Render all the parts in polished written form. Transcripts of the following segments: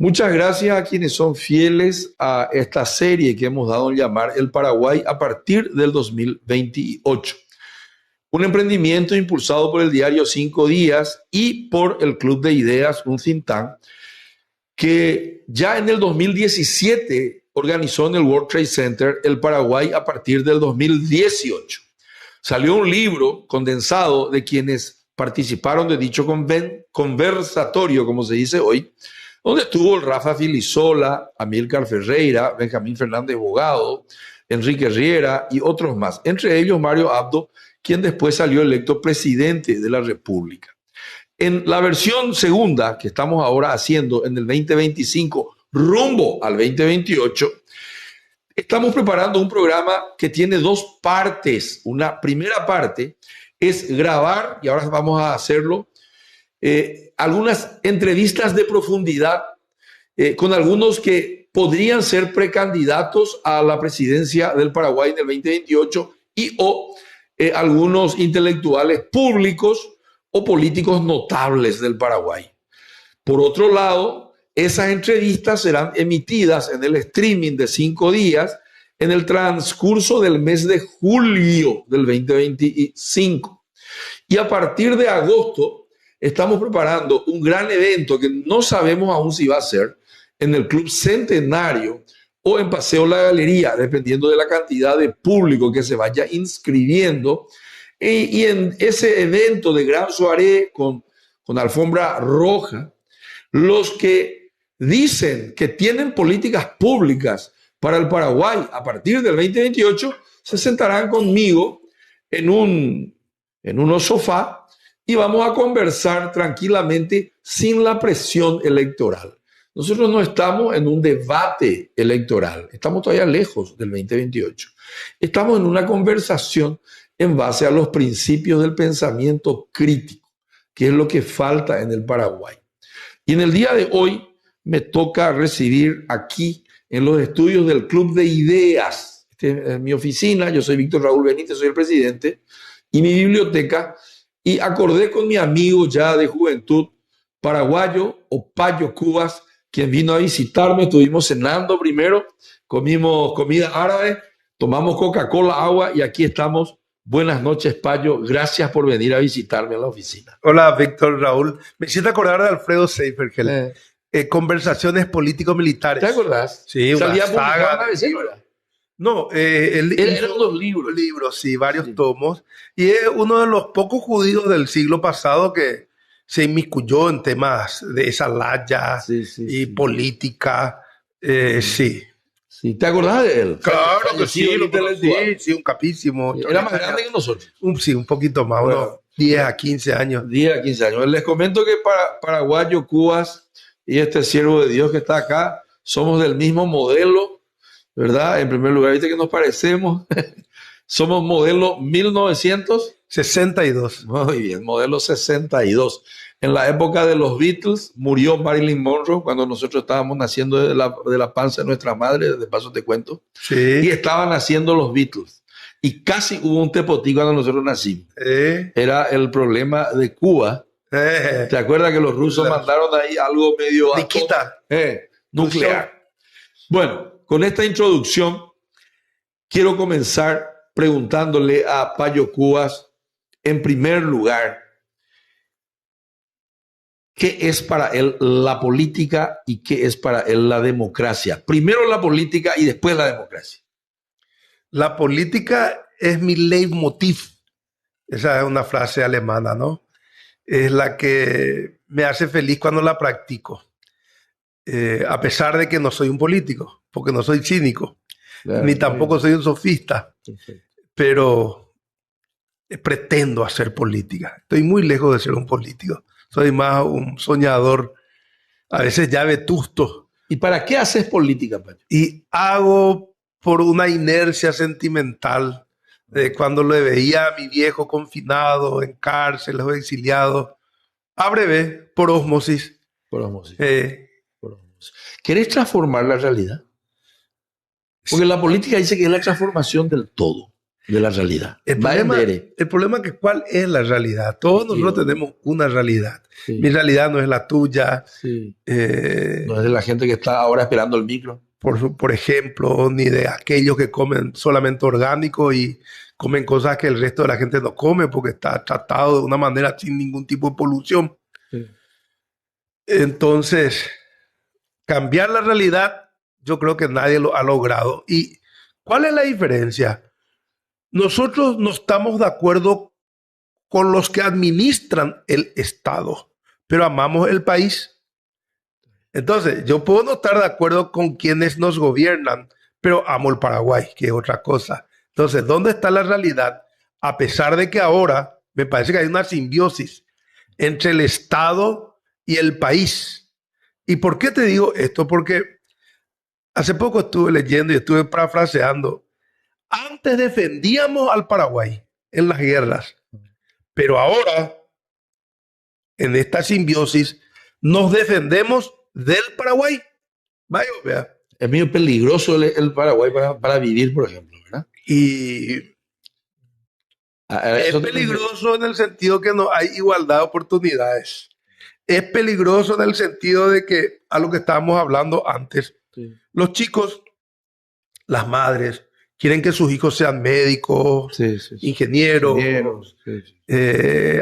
Muchas gracias a quienes son fieles a esta serie que hemos dado en llamar El Paraguay a partir del 2028. Un emprendimiento impulsado por el diario Cinco Días y por el Club de Ideas, un think tank, que ya en el 2017 organizó en el World Trade Center El Paraguay a partir del 2018. Salió un libro condensado de quienes participaron de dicho conversatorio, como se dice hoy, donde estuvo el Rafa Filisola, Amílcar Ferreira, Benjamín Fernández Bogado, Enrique Riera y otros más, entre ellos Mario Abdo, quien después salió electo presidente de la República. En la versión segunda que estamos ahora haciendo en el 2025, rumbo al 2028, estamos preparando un programa que tiene dos partes. Una primera parte es grabar, y ahora vamos a hacerlo, algunas entrevistas de profundidad con algunos que podrían ser precandidatos a la presidencia del Paraguay en el 2028 y o algunos intelectuales públicos o políticos notables del Paraguay. Por otro lado, esas entrevistas serán emitidas en el streaming de 5 días en el transcurso del mes de julio del 2025. Y a partir de agosto estamos preparando un gran evento que no sabemos aún si va a ser en el Club Centenario o en Paseo La Galería, dependiendo de la cantidad de público que se vaya inscribiendo. Y en ese evento de gran soirée con alfombra roja, los que dicen que tienen políticas públicas para el Paraguay a partir del 2028 se sentarán conmigo en unos sofás y vamos a conversar tranquilamente sin la presión electoral. Nosotros no estamos en un debate electoral, estamos todavía lejos del 2028. Estamos en una conversación en base a los principios del pensamiento crítico, que es lo que falta en el Paraguay. Y en el día de hoy me toca recibir aquí en los estudios del Club de Ideas, es mi oficina, yo soy Víctor Raúl Benítez, soy el presidente, y mi biblioteca, y acordé con mi amigo ya de juventud, paraguayo o Payo Cubas, quien vino a visitarme. Estuvimos cenando primero, comimos comida árabe, tomamos Coca-Cola, agua, y aquí estamos. Buenas noches, Payo. Gracias por venir a visitarme en la oficina. Hola, Víctor Raúl. Me hiciste acordar de Alfredo Seifergel. Conversaciones político-militares. ¿Te acordás? Sí, salía una saga. Una vez, ¿verdad? No, eran dos libros. Libros, sí, varios tomos. Y es uno de los pocos judíos del siglo pasado que se inmiscuyó en temas de esa laya y política. Sí. Sí, ¿te acordás de él? Claro que sí, sí, un capísimo. Era más grande que nosotros. Sí, un poquito más, bueno, unos 10 a 15 años. 10 a 15 años. Les comento que Paraguayo, Cubas y este siervo de Dios que está acá, somos del mismo modelo, ¿verdad? En primer lugar, ¿viste que nos parecemos? Somos modelo 1962. Muy bien, modelo 62. En la época de los Beatles murió Marilyn Monroe cuando nosotros estábamos naciendo de la panza de nuestra madre, de paso te cuento. Sí. Y estaban naciendo los Beatles. Y casi hubo un tepotí cuando nosotros nacimos. Era el problema de Cuba. ¿Te acuerdas que los rusos mandaron ahí algo medio Nikita. Nuclear? Bueno, con esta introducción quiero comenzar preguntándole a Payo Cubas, en primer lugar, ¿qué es para él la política y qué es para él la democracia? Primero la política y después la democracia. La política es mi leitmotiv. Esa es una frase alemana, ¿no? Es la que me hace feliz cuando la practico. A pesar de que no soy un político, porque no soy cínico, claro, ni tampoco soy un sofista. Perfecto. Pero pretendo hacer política. Estoy muy lejos de ser un político. Soy más un soñador, a veces ya vetusto. ¿Y para qué haces política, Pacho? Y hago por una inercia sentimental de cuando le veía a mi viejo confinado en cárcel o exiliado. A breve, por ósmosis. Por ósmosis. Por ósmosis. ¿Querés transformar la realidad? Porque la política dice que es la transformación del todo. de la realidad. El problema es que ¿cuál es la realidad? Todos nosotros tenemos una realidad. Sí. Mi realidad no es la tuya. Sí. No es de la gente que está ahora esperando el micro. Por ejemplo, ni de aquellos que comen solamente orgánico y comen cosas que el resto de la gente no come porque está tratado de una manera sin ningún tipo de polución. Sí. Entonces, cambiar la realidad, yo creo que nadie lo ha logrado. ¿Y cuál es la diferencia? Nosotros no estamos de acuerdo con los que administran el Estado, pero amamos el país. Entonces, yo puedo no estar de acuerdo con quienes nos gobiernan, pero amo el Paraguay, que es otra cosa. Entonces, ¿dónde está la realidad? A pesar de que ahora me parece que hay una simbiosis entre el Estado y el país. ¿Y por qué te digo esto? Porque hace poco estuve leyendo y estuve parafraseando. Antes defendíamos al Paraguay en las guerras, pero ahora, en esta simbiosis, nos defendemos del Paraguay. Vaya, vea. Es medio peligroso el Paraguay para vivir, por ejemplo, ¿verdad? Y es peligroso en el sentido que no hay igualdad de oportunidades. Es peligroso en el sentido de que, a lo que estábamos hablando antes, sí. Los chicos, las madres, quieren que sus hijos sean médicos, sí. Ingenieros,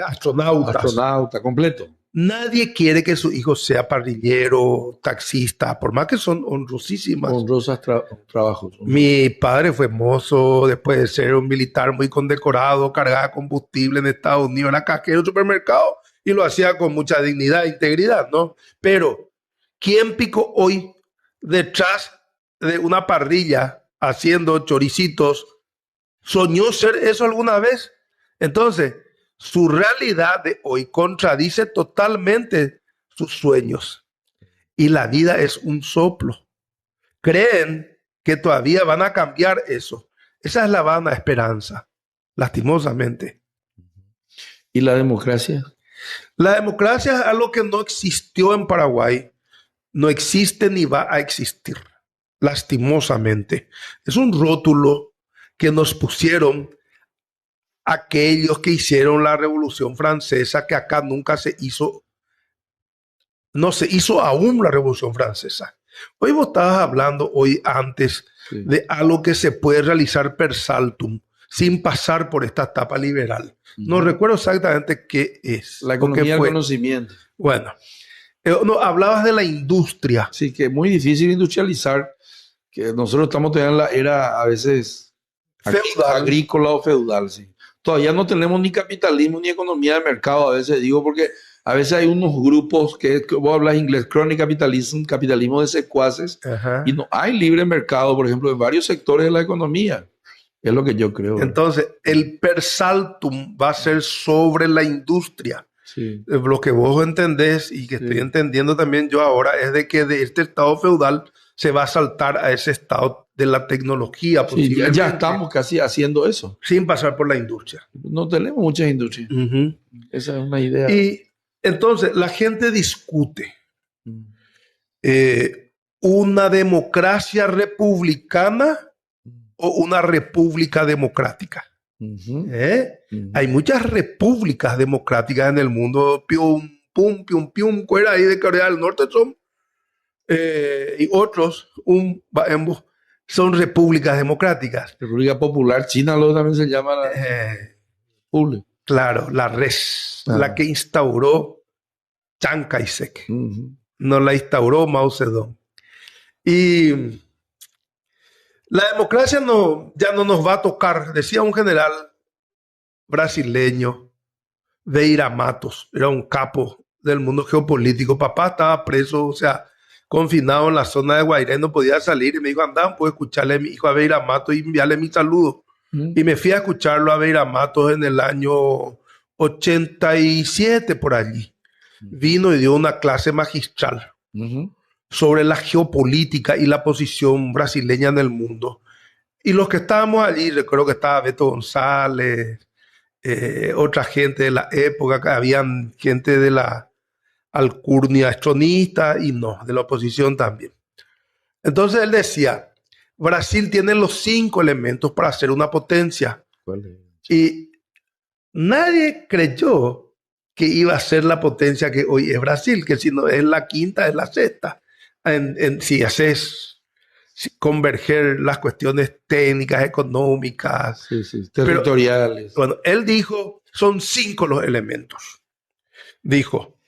astronautas. Astronauta, completo. Nadie quiere que su hijo sea parrillero, taxista, por más que son honrosísimas. Honrosas trabajos. Mi padre fue mozo, después de ser un militar muy condecorado, cargaba combustible en Estados Unidos, era cajero de supermercado y lo hacía con mucha dignidad e integridad, ¿no? Pero, ¿quién picó hoy detrás de una parrilla haciendo choricitos? ¿Soñó ser eso alguna vez? Entonces, su realidad de hoy contradice totalmente sus sueños. Y la vida es un soplo. Creen que todavía van a cambiar eso. Esa es la vana esperanza, lastimosamente. ¿Y la democracia? La democracia es algo que no existió en Paraguay, no existe ni va a existir, lastimosamente. Es un rótulo que nos pusieron aquellos que hicieron la Revolución Francesa, que acá nunca se hizo, no se hizo aún la Revolución Francesa. Hoy vos estabas hablando antes de algo que se puede realizar per saltum, sin pasar por esta etapa liberal. No recuerdo exactamente qué es. La economía del conocimiento. Bueno, no, hablabas de la industria. Sí, que es muy difícil industrializar, que nosotros estamos todavía en la era a veces feudal, agrícola o feudal, sí. Todavía no tenemos ni capitalismo ni economía de mercado, a veces digo, porque a veces hay unos grupos que vos hablas inglés, crony capitalism, capitalismo de secuaces, y no hay libre mercado, por ejemplo, en varios sectores de la economía. Es lo que yo creo. Entonces, el per saltum va a ser sobre la industria. Sí. Lo que vos entendés y que estoy entendiendo también yo ahora es de que de este estado feudal se va a saltar a ese estado de la tecnología. Sí, ya estamos casi haciendo eso. Sin pasar por la industria. No tenemos muchas industrias. Esa es una idea. Y entonces la gente discute una democracia republicana o una república democrática. Hay muchas repúblicas democráticas en el mundo. Pium, pum, pium, pium, fuera ahí de Corea del Norte son. Y otros son repúblicas democráticas. República Popular China luego también se llama claro, la RES, la que instauró Chiang Kai-shek. No la instauró Mao Zedong. Y la democracia ya no nos va a tocar, decía un general brasileño, Vieira Matos, era un capo del mundo geopolítico. Papá estaba preso, o sea, confinado en la zona de Guairén, no podía salir, y me dijo, anda, puedo escucharle a mi hijo a Vieira Matos y enviarle mi saludo. Y me fui a escucharlo a Vieira Matos en el año 87, por allí. Vino y dio una clase magistral sobre la geopolítica y la posición brasileña en el mundo. Y los que estábamos allí, recuerdo que estaba Beto González, otra gente de la época, habían gente de la alcurnia tronista y de la oposición también. Entonces él decía, Brasil tiene los 5 elementos para ser una potencia: ¿Cuál es? Y nadie creyó que iba a ser la potencia que hoy es Brasil, que si no es la quinta, es la sexta. Si haces converger las cuestiones técnicas, económicas. Sí, sí, territoriales. Pero, bueno, él dijo, son 5 los elementos. Dijo,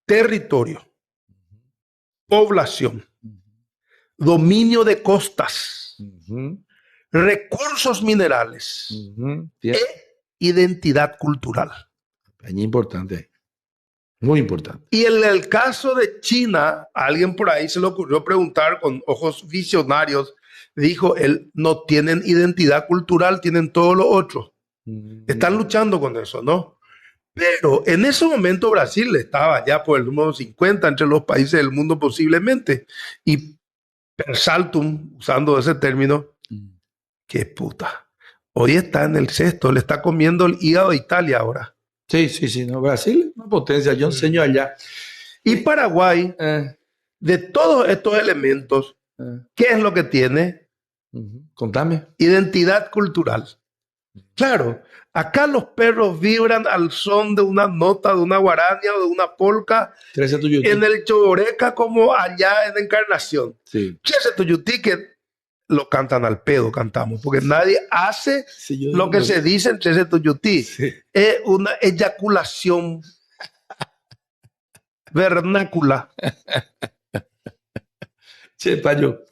territorio, población, dominio de costas, recursos minerales e identidad cultural. Es importante. Muy importante. Y en el caso de China, a alguien por ahí se le ocurrió preguntar con ojos visionarios, dijo, él no tienen identidad cultural, tienen todo lo otro. Están luchando con eso, ¿no? Pero en ese momento Brasil estaba ya por el número 50 entre los países del mundo posiblemente. Y per saltum, usando ese término, qué puta. Hoy está en el sexto, le está comiendo el hígado a Italia ahora. Sí, sí, sí. No, Brasil es una potencia, yo enseño allá. Y Paraguay, de todos estos elementos, ¿qué es lo que tiene? Contame. Identidad cultural. Claro, acá los perros vibran al son de una nota, de una guarania o de una polca en el Choboreca como allá en Encarnación. Sí. Chese Tuyutí que lo cantan al pedo, cantamos, porque nadie hace lo que se dice en Chese Tuyutí. Sí. Es una eyaculación vernácula. Che, Payo,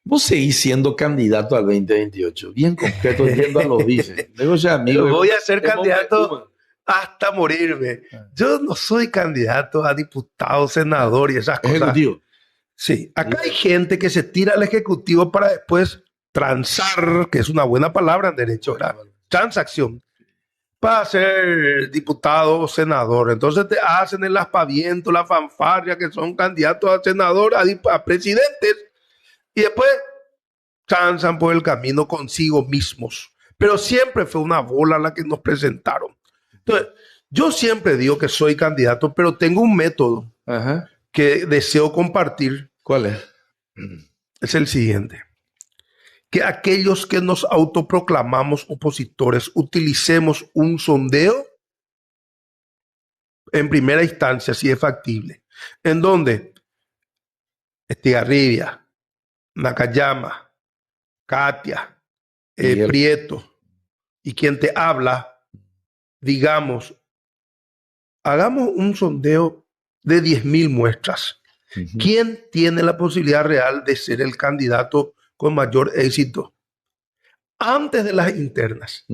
vos seguís siendo candidato al 2028, bien concreto, yendo a los dices. Luego ya, amigo, voy a ser candidato hasta morirme. Yo no soy candidato a diputado, senador y esas cosas. Ejecutivo. Sí, acá hay gente que se tira al ejecutivo para después transar, que es una buena palabra en derecho, ¿verdad? Transacción, para ser diputado o senador. Entonces te hacen el aspaviento, la fanfarria, que son candidatos a senador, a presidentes, y después transan por el camino consigo mismos. Pero siempre fue una bola la que nos presentaron. Entonces, yo siempre digo que soy candidato, pero tengo un método que deseo compartir. ¿Cuál es? Es el siguiente. Que aquellos que nos autoproclamamos opositores utilicemos un sondeo en primera instancia, si es factible, en donde Estigarribia, Nakayama, Katia, Prieto y quien te habla, digamos, hagamos un sondeo de 10.000 muestras. ¿Quién tiene la posibilidad real de ser el candidato con mayor éxito antes de las internas?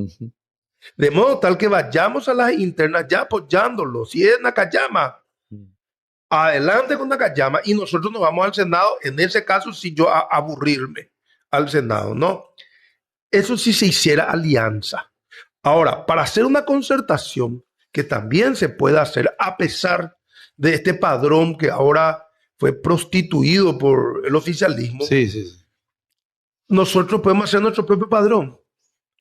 De modo tal que vayamos a las internas ya apoyándolo. Si es Nakayama, adelante con Nakayama y nosotros nos vamos al Senado. En ese caso, si yo aburrirme al Senado, ¿no? Eso sí se hiciera alianza. Ahora, para hacer una concertación que también se pueda hacer a pesar de este padrón que ahora fue prostituido por el oficialismo. Sí, sí, sí. Nosotros podemos hacer nuestro propio padrón.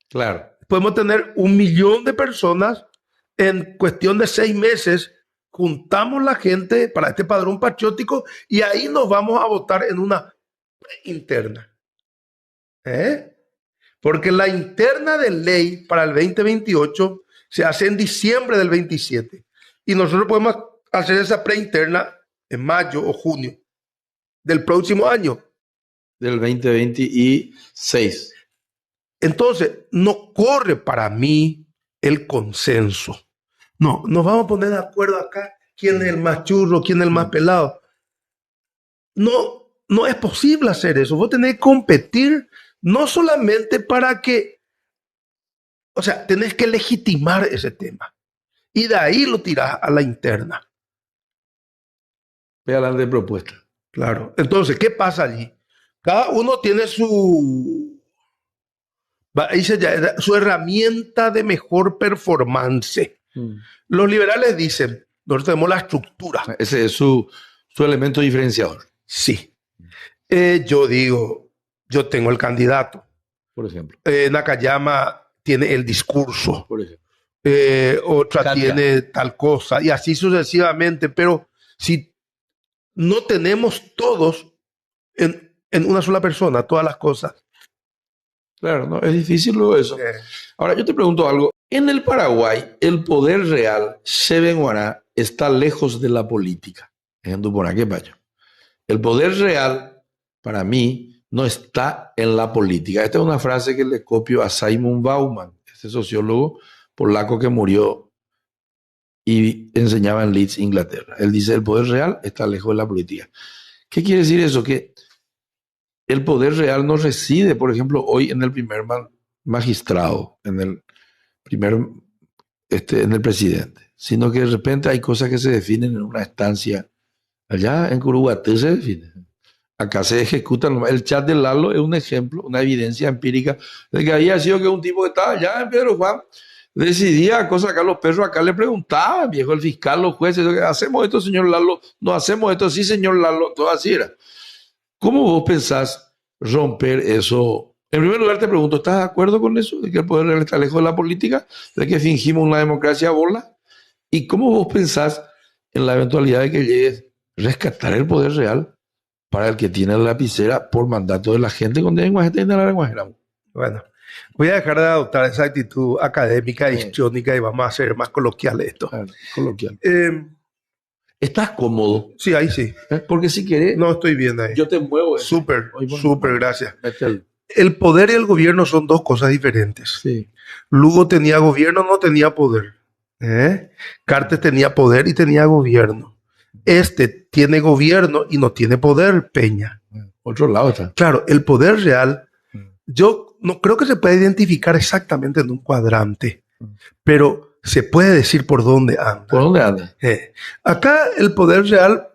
Claro. Podemos tener 1 millón de personas en cuestión de 6 meses. Juntamos la gente para este padrón patriótico y ahí nos vamos a votar en una interna. Porque la interna de ley para el 2028 se hace en diciembre del 27. Y nosotros podemos hacer esa preinterna en mayo o junio del próximo año. Del 2026. Entonces, no corre para mí el consenso. No, nos vamos a poner de acuerdo acá quién es el más churro, quién es el más pelado. No, no es posible hacer eso. Vos tenés que competir no solamente para que, o sea, tenés que legitimar ese tema. Y de ahí lo tirás a la interna. Ve adelante de propuesta. Claro. Entonces, ¿qué pasa allí? Cada uno tiene su herramienta de mejor performance. Los liberales dicen, nosotros tenemos la estructura. Ese es su elemento diferenciador. Sí. Yo digo, yo tengo el candidato. Por ejemplo. Nakayama tiene el discurso. Por ejemplo. Otra Katia tiene tal cosa. Y así sucesivamente. Pero si no tenemos todos en una sola persona, todas las cosas. Claro, no, es difícil luego eso. Ahora, yo te pregunto algo. En el Paraguay, el poder real, Chevenguará, está lejos de la política. Ejemplo, por aquí, payo. El poder real, para mí, no está en la política. Esta es una frase que le copio a Simon Bauman, este sociólogo polaco que murió y enseñaba en Leeds, Inglaterra. Él dice, el poder real está lejos de la política. ¿Qué quiere decir eso? Que el poder real no reside, por ejemplo, hoy en el primer magistrado, en el presidente, sino que de repente hay cosas que se definen en una estancia. Allá en Curuguaté se define. Acá se ejecuta. El chat de Lalo es un ejemplo, una evidencia empírica de que había sido que un tipo que estaba allá en Pedro Juan decidía cosas acá, los perros acá le preguntaban, viejo, el fiscal, los jueces, ¿hacemos esto, señor Lalo? No hacemos esto, sí, señor Lalo, todo así era. ¿Cómo vos pensás romper eso? En primer lugar te pregunto, ¿estás de acuerdo con eso? ¿De que el poder real está lejos de la política? ¿De que fingimos una democracia bola? ¿Y cómo vos pensás en la eventualidad de que llegues a rescatar el poder real para el que tiene la lapicera por mandato de la gente con lenguaje de la lenguaje? Bueno, voy a dejar de adoptar esa actitud académica, histriónica y vamos a hacer más coloquial esto. Claro, coloquial. ¿Estás cómodo? Sí, ahí sí. Porque si querés... No, estoy bien ahí. Yo te muevo. Súper, súper, gracias. Mételo. El poder y el gobierno son dos cosas diferentes. Sí. Lugo tenía gobierno, no tenía poder. Cartes tenía poder y tenía gobierno. Este tiene gobierno y no tiene poder, Peña. Otro lado está. Claro, el poder real, yo no creo que se pueda identificar exactamente en un cuadrante, pero se puede decir por dónde anda. ¿Por dónde anda? Acá el poder real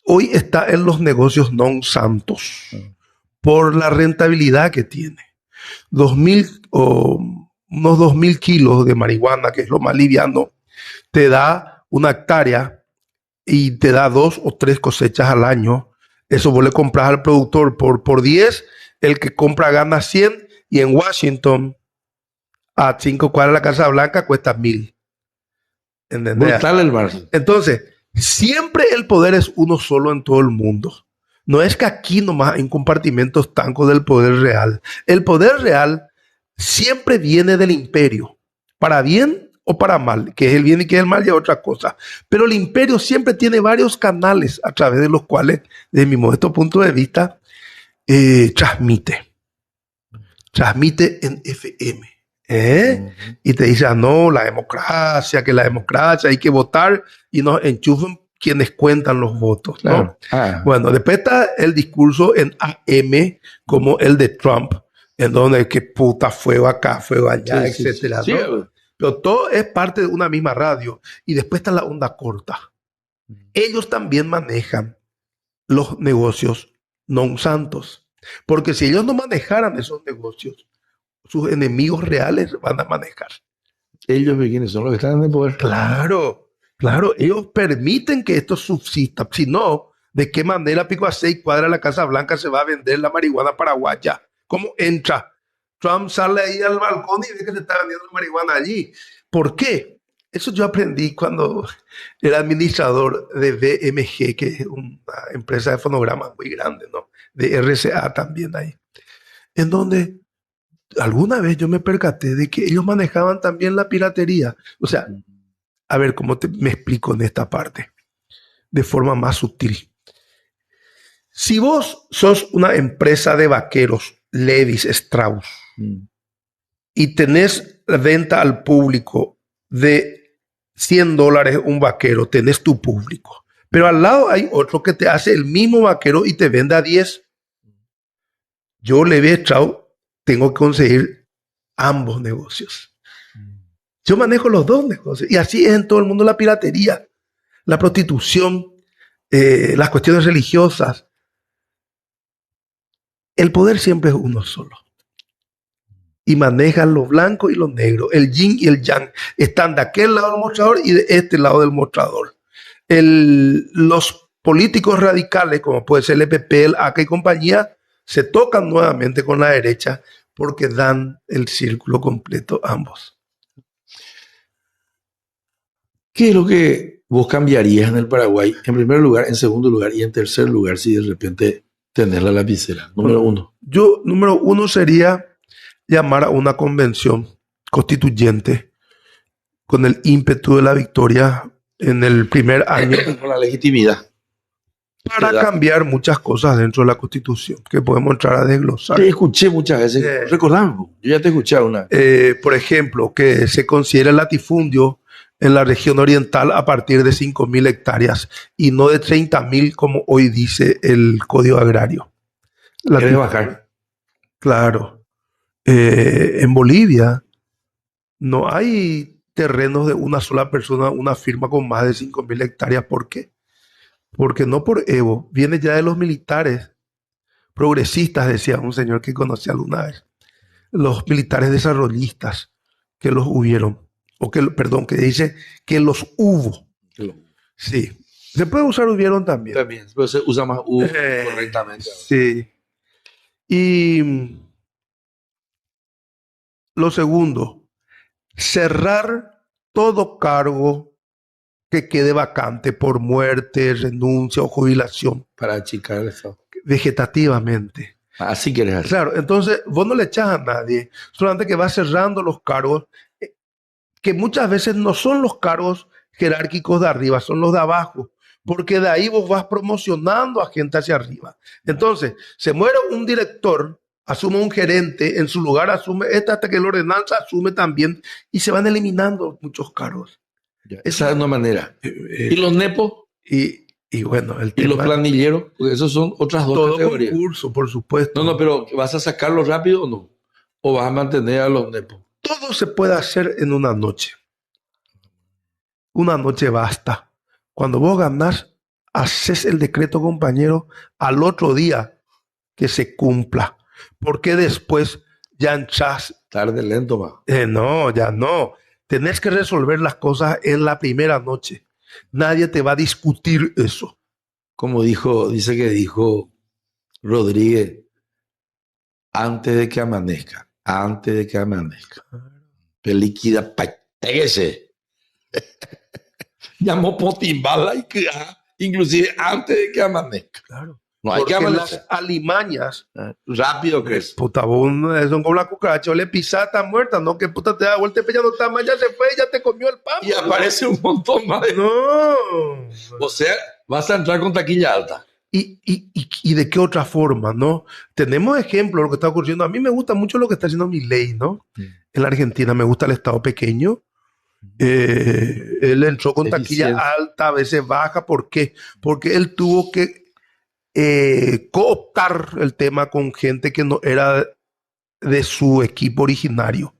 hoy está en los negocios non santos, por la rentabilidad que tiene. 2.000 o unos 2.000 kilos de marihuana, que es lo más liviano, te da una hectárea y te da 2 o 3 cosechas al año. Eso vos le compras al productor por 10, el que compra gana 100, y en Washington, a 5 cuadras de la Casa Blanca, cuesta 1.000. ¿Entendés? Brutal el margen. Entonces, siempre el poder es uno solo en todo el mundo. No es que aquí nomás hay compartimentos estancos del poder real. El poder real siempre viene del imperio, para bien o para mal, que es el bien y que es el mal y otra cosa. Pero el imperio siempre tiene varios canales a través de los cuales, desde mi modesto punto de vista, transmite en FM. Y te dice, no, la democracia, hay que votar, y nos enchufan quienes cuentan los votos, ¿no? Claro. Bueno, después está el discurso en AM, como el de Trump, en donde que puta, fuego acá, fuego allá, etcétera, sí, ¿no? Pero todo es parte de una misma radio. Y después está la onda corta. Ellos también manejan los negocios non santos. Porque si ellos no manejaran esos negocios, sus enemigos reales van a manejar. ¿Ellos quiénes son los que están en el poder? Claro, ellos permiten que esto subsista. Si no, ¿de qué manera Pico a 6 cuadras de la Casa Blanca se va a vender la marihuana paraguaya? ¿Cómo entra? Trump sale ahí al balcón y ve que se está vendiendo marihuana allí. ¿Por qué? Eso yo aprendí cuando era administrador de BMG, que es una empresa de fonogramas muy grande, ¿no? De RCA también ahí. En donde alguna vez yo me percaté de que ellos manejaban también la piratería. O sea, a ver cómo me explico en esta parte, de forma más sutil. Si vos sos una empresa de vaqueros, Levis Strauss, y tenés venta al público de $100 un vaquero, tenés tu público. Pero al lado hay otro que te hace el mismo vaquero y te vende a 10. Yo, Levis Strauss, tengo que conseguir ambos negocios. Yo manejo los dos negocios. Y así es en todo el mundo: la piratería, la prostitución, las cuestiones religiosas. El poder siempre es uno solo. Y manejan lo blanco y lo negro. El yin y el yang están de aquel lado del mostrador y de este lado del mostrador. Los políticos radicales, como puede ser el EPP, el ACA y compañía, se tocan nuevamente con la derecha porque dan el círculo completo ambos. ¿Qué es lo que vos cambiarías en el Paraguay, en primer lugar, en segundo lugar y en tercer lugar, si de repente tenés la lapicera? Número uno. Número uno sería llamar a una convención constituyente con el ímpetu de la victoria en el primer año Con la legitimidad. para cambiar muchas cosas dentro de la Constitución que podemos entrar a desglosar. Te escuché muchas veces. Recordame, yo ya te escuché una. Por ejemplo, que se considere el latifundio en la región oriental a partir de 5.000 hectáreas y no de 30.000 como hoy dice el Código Agrario. ¿Querés bajar? Claro. En Bolivia no hay terrenos de una sola persona, una firma con más de 5.000 hectáreas. ¿Por qué? Porque no por Evo, viene ya de los militares progresistas, decía un señor que conocí alguna vez. Los militares desarrollistas que los hubieron, perdón, que dice que los hubo. Sí. Se puede usar hubieron también. También, pero se usa más hubo correctamente. Sí. Y lo segundo, cerrar todo cargo que quede vacante por muerte, renuncia o jubilación. Para achicar el Estado. Vegetativamente. Así quieres hacer. Claro, entonces vos no le echas a nadie, solamente que vas cerrando los cargos, que muchas veces no son los cargos jerárquicos de arriba, son los de abajo, porque de ahí vos vas promocionando a gente hacia arriba. Entonces, se muere un director, asume un gerente, en su lugar asume hasta que la ordenanza asume también, y se van eliminando muchos cargos. Esa es una manera. ¿Y los nepos? Y bueno, el ¿Y tema, los planilleros? Porque esos son otras dos todo categorías. concurso, por supuesto. No, pero ¿vas a sacarlo rápido o no? ¿O vas a mantener a los nepos? Todo se puede hacer en una noche. Una noche basta. Cuando vos ganás, haces el decreto, compañero, al otro día que se cumpla. Porque después ya entrás. Tarde, lento, va. No, ya no. Tenés que resolver las cosas en la primera noche. Nadie te va a discutir eso. Como dice que dijo Rodríguez, antes de que amanezca. Antes de que amanezca. Peliquida, péguese. Llamó Potimbala y que, inclusive antes de que amanezca. Claro. No hay porque que amanecer. las alimañas. Rápido que es. Puta, vos son como la cucaracha, le pisás, está muerta, ¿no? Que puta te da vuelta y ya no está más, ya se fue, ya te comió el pan. Y aparece un montón más de... No. O sea, vas a entrar con taquilla alta. ¿Y de qué otra forma, no? Tenemos ejemplos de lo que está ocurriendo. A mí me gusta mucho lo que está haciendo Milei, ¿no? En la Argentina me gusta el Estado pequeño. Él entró con taquilla alta, a veces baja. ¿Por qué? Porque él tuvo que cooptar el tema con gente que no era de su equipo originario.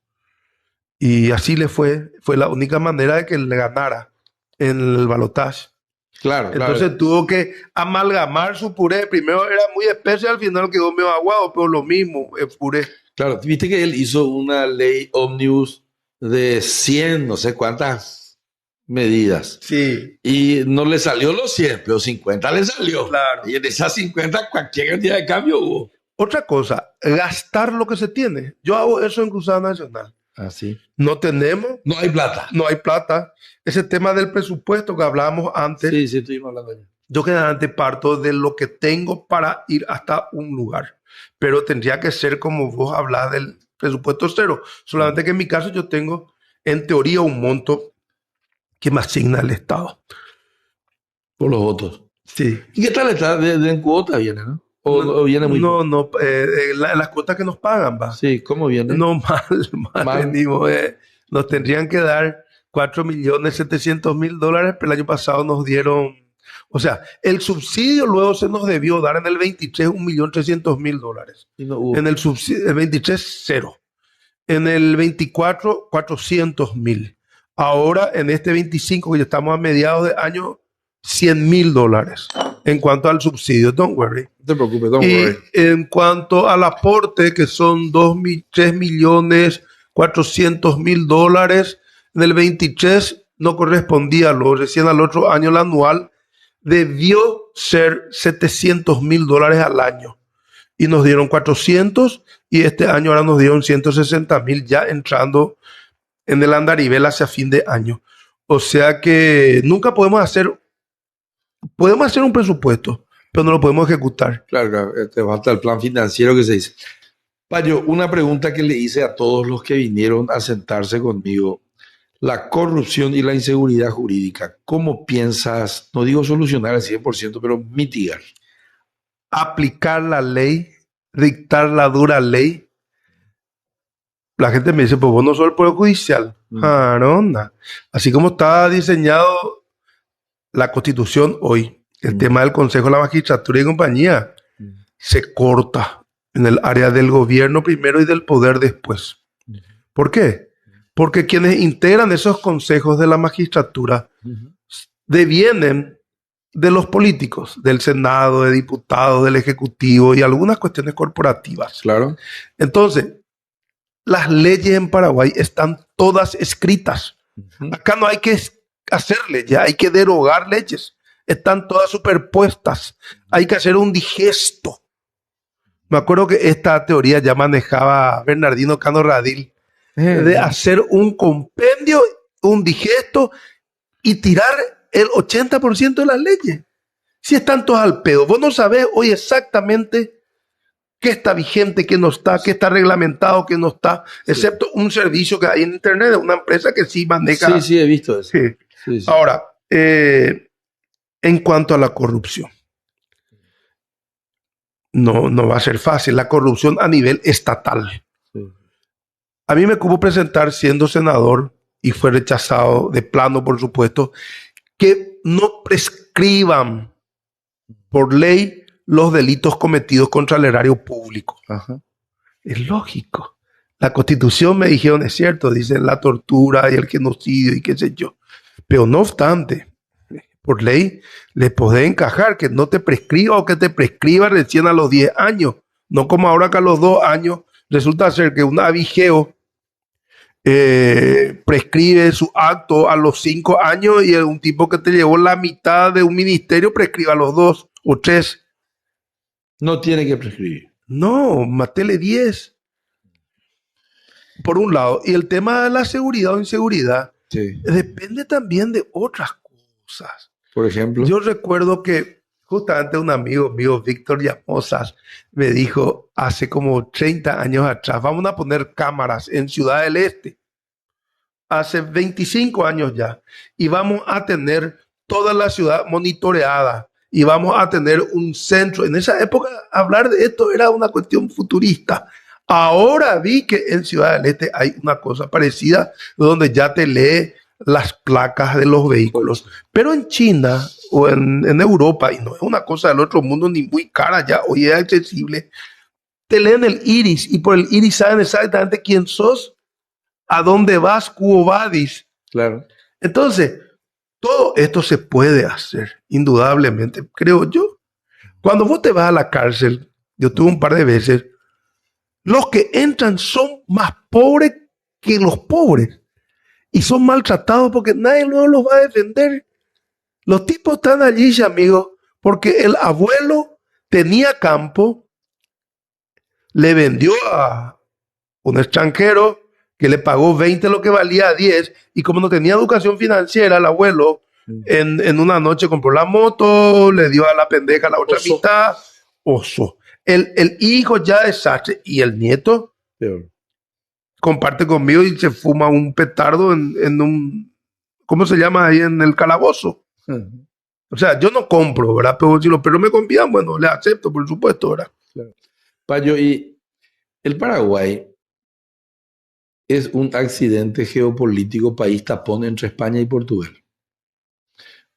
Y así le fue. Fue la única manera de que le ganara en el balotaje. Claro, entonces tuvo que amalgamar su puré. Primero era muy espeso y al final quedó medio aguado, pero lo mismo, el puré. Claro, viste que él hizo una ley ómnibus de 100, no sé cuántas medidas. Sí. Y no le salió los 100, pero 50 le salió. Claro. Y en esas 50 cualquier cantidad de cambio hubo. Otra cosa, gastar lo que se tiene. Yo hago eso en Cruzada Nacional. Así. No tenemos. No hay plata. No hay plata. Ese tema del presupuesto que hablábamos antes. Sí, estuvimos hablando ya. Yo generalmente parto de lo que tengo para ir hasta un lugar. Pero tendría que ser como vos hablás del presupuesto cero. Solamente que en mi caso yo tengo, en teoría, un monto que me asigna el Estado. Por los votos. Sí. ¿Y qué tal está? ¿De cuota viene, no? ¿O viene muy No, no. Las cuotas que nos pagan, va. Sí, ¿cómo viene? No, mal venimos. Nos tendrían que dar $4.700.000, pero el año pasado nos dieron, o sea, el subsidio luego se nos debió dar en el 23 $1.300.000. Y no hubo. En el subsidio, el 23, 0. En el 24, 400.000. Ahora, en este 25, que ya estamos a mediados de año, $100.000 en cuanto al subsidio. Don't worry. No te preocupes, don't worry. En cuanto al aporte, que son $3.400.000, en el 23 no correspondía, recién al otro año el anual debió ser $700.000 al año. Y nos dieron 400 y este año ahora nos dieron 160.000 ya entrando en el andarivel hacia fin de año. O sea que nunca podemos hacer un presupuesto, pero no lo podemos ejecutar. Claro, te falta el plan financiero que se dice. Payo, una pregunta que le hice a todos los que vinieron a sentarse conmigo. La corrupción y la inseguridad jurídica, ¿cómo piensas, no digo solucionar al 100%, pero mitigar? Aplicar la ley, dictar la dura ley. La gente me dice, pues vos no sos el Poder Judicial. Ah, no, onda. Así como está diseñado la Constitución hoy, el tema del Consejo de la Magistratura y compañía se corta en el área del gobierno primero y del poder después. ¿Por qué? Porque quienes integran esos consejos de la magistratura devienen de los políticos, del Senado, de diputados, del Ejecutivo y algunas cuestiones corporativas. Claro. Entonces, las leyes en Paraguay están todas escritas. Acá no hay que hacer leyes, hay que derogar leyes. Están todas superpuestas. Hay que hacer un digesto. Me acuerdo que esta teoría ya manejaba Bernardino Cano Radil, de hacer un compendio, un digesto y tirar el 80% de las leyes. Si están todas al pedo. Vos no sabés hoy exactamente qué está vigente, qué no está, qué está reglamentado, qué no está, excepto un servicio que hay en Internet de una empresa que sí maneja. Sí, he visto eso. Sí. Sí. Ahora, en cuanto a la corrupción, no va a ser fácil. La corrupción a nivel estatal. A mí me cupo presentar siendo senador y fue rechazado de plano, por supuesto, que no prescriban por ley los delitos cometidos contra el erario público. Ajá. Es lógico. La Constitución, me dijeron, es cierto, dicen la tortura y el genocidio y qué sé yo. Pero no obstante, por ley le podés encajar que no te prescriba o que te prescriba recién a los 10 años. No como ahora que a los 2 años resulta ser que un abigeo prescribe su acto a los 5 años y un tipo que te llevó la mitad de un ministerio prescribe a los 2 o 3. No tiene que prescribir. No, matele 10. Por un lado. Y el tema de la seguridad o inseguridad depende también de otras cosas. Por ejemplo. Yo recuerdo que justamente un amigo mío, Víctor Llamosas, me dijo hace como 30 años atrás, vamos a poner cámaras en Ciudad del Este. Hace 25 años ya. Y vamos a tener toda la ciudad monitoreada. Y vamos a tener un centro. En esa época hablar de esto era una cuestión futurista. Ahora vi que en Ciudad del Este hay una cosa parecida donde ya te lee las placas de los vehículos. Pero en China o en Europa, y no es una cosa del otro mundo ni muy cara ya, hoy es accesible, te leen el iris y por el iris saben exactamente quién sos, a dónde vas, quo vadis. Claro. Entonces, todo esto se puede hacer, indudablemente, creo yo. Cuando vos te vas a la cárcel, yo tuve un par de veces, los que entran son más pobres que los pobres. Y son maltratados porque nadie luego los va a defender. Los tipos están allí, amigos, porque el abuelo tenía campo, le vendió a un extranjero que le pagó 20 lo que valía 10, y como no tenía educación financiera, el abuelo en una noche compró la moto, le dio a la pendeja la otra mitad. Oso. El hijo ya desastre, y el nieto comparte conmigo y se fuma un petardo en un, ¿cómo se llama ahí? En el calabozo. O sea, yo no compro, ¿verdad? Pero si los perros me confían, bueno, le acepto, por supuesto, ¿verdad? Claro. Payo, y el Paraguay es un accidente geopolítico, país tapón entre España y Portugal.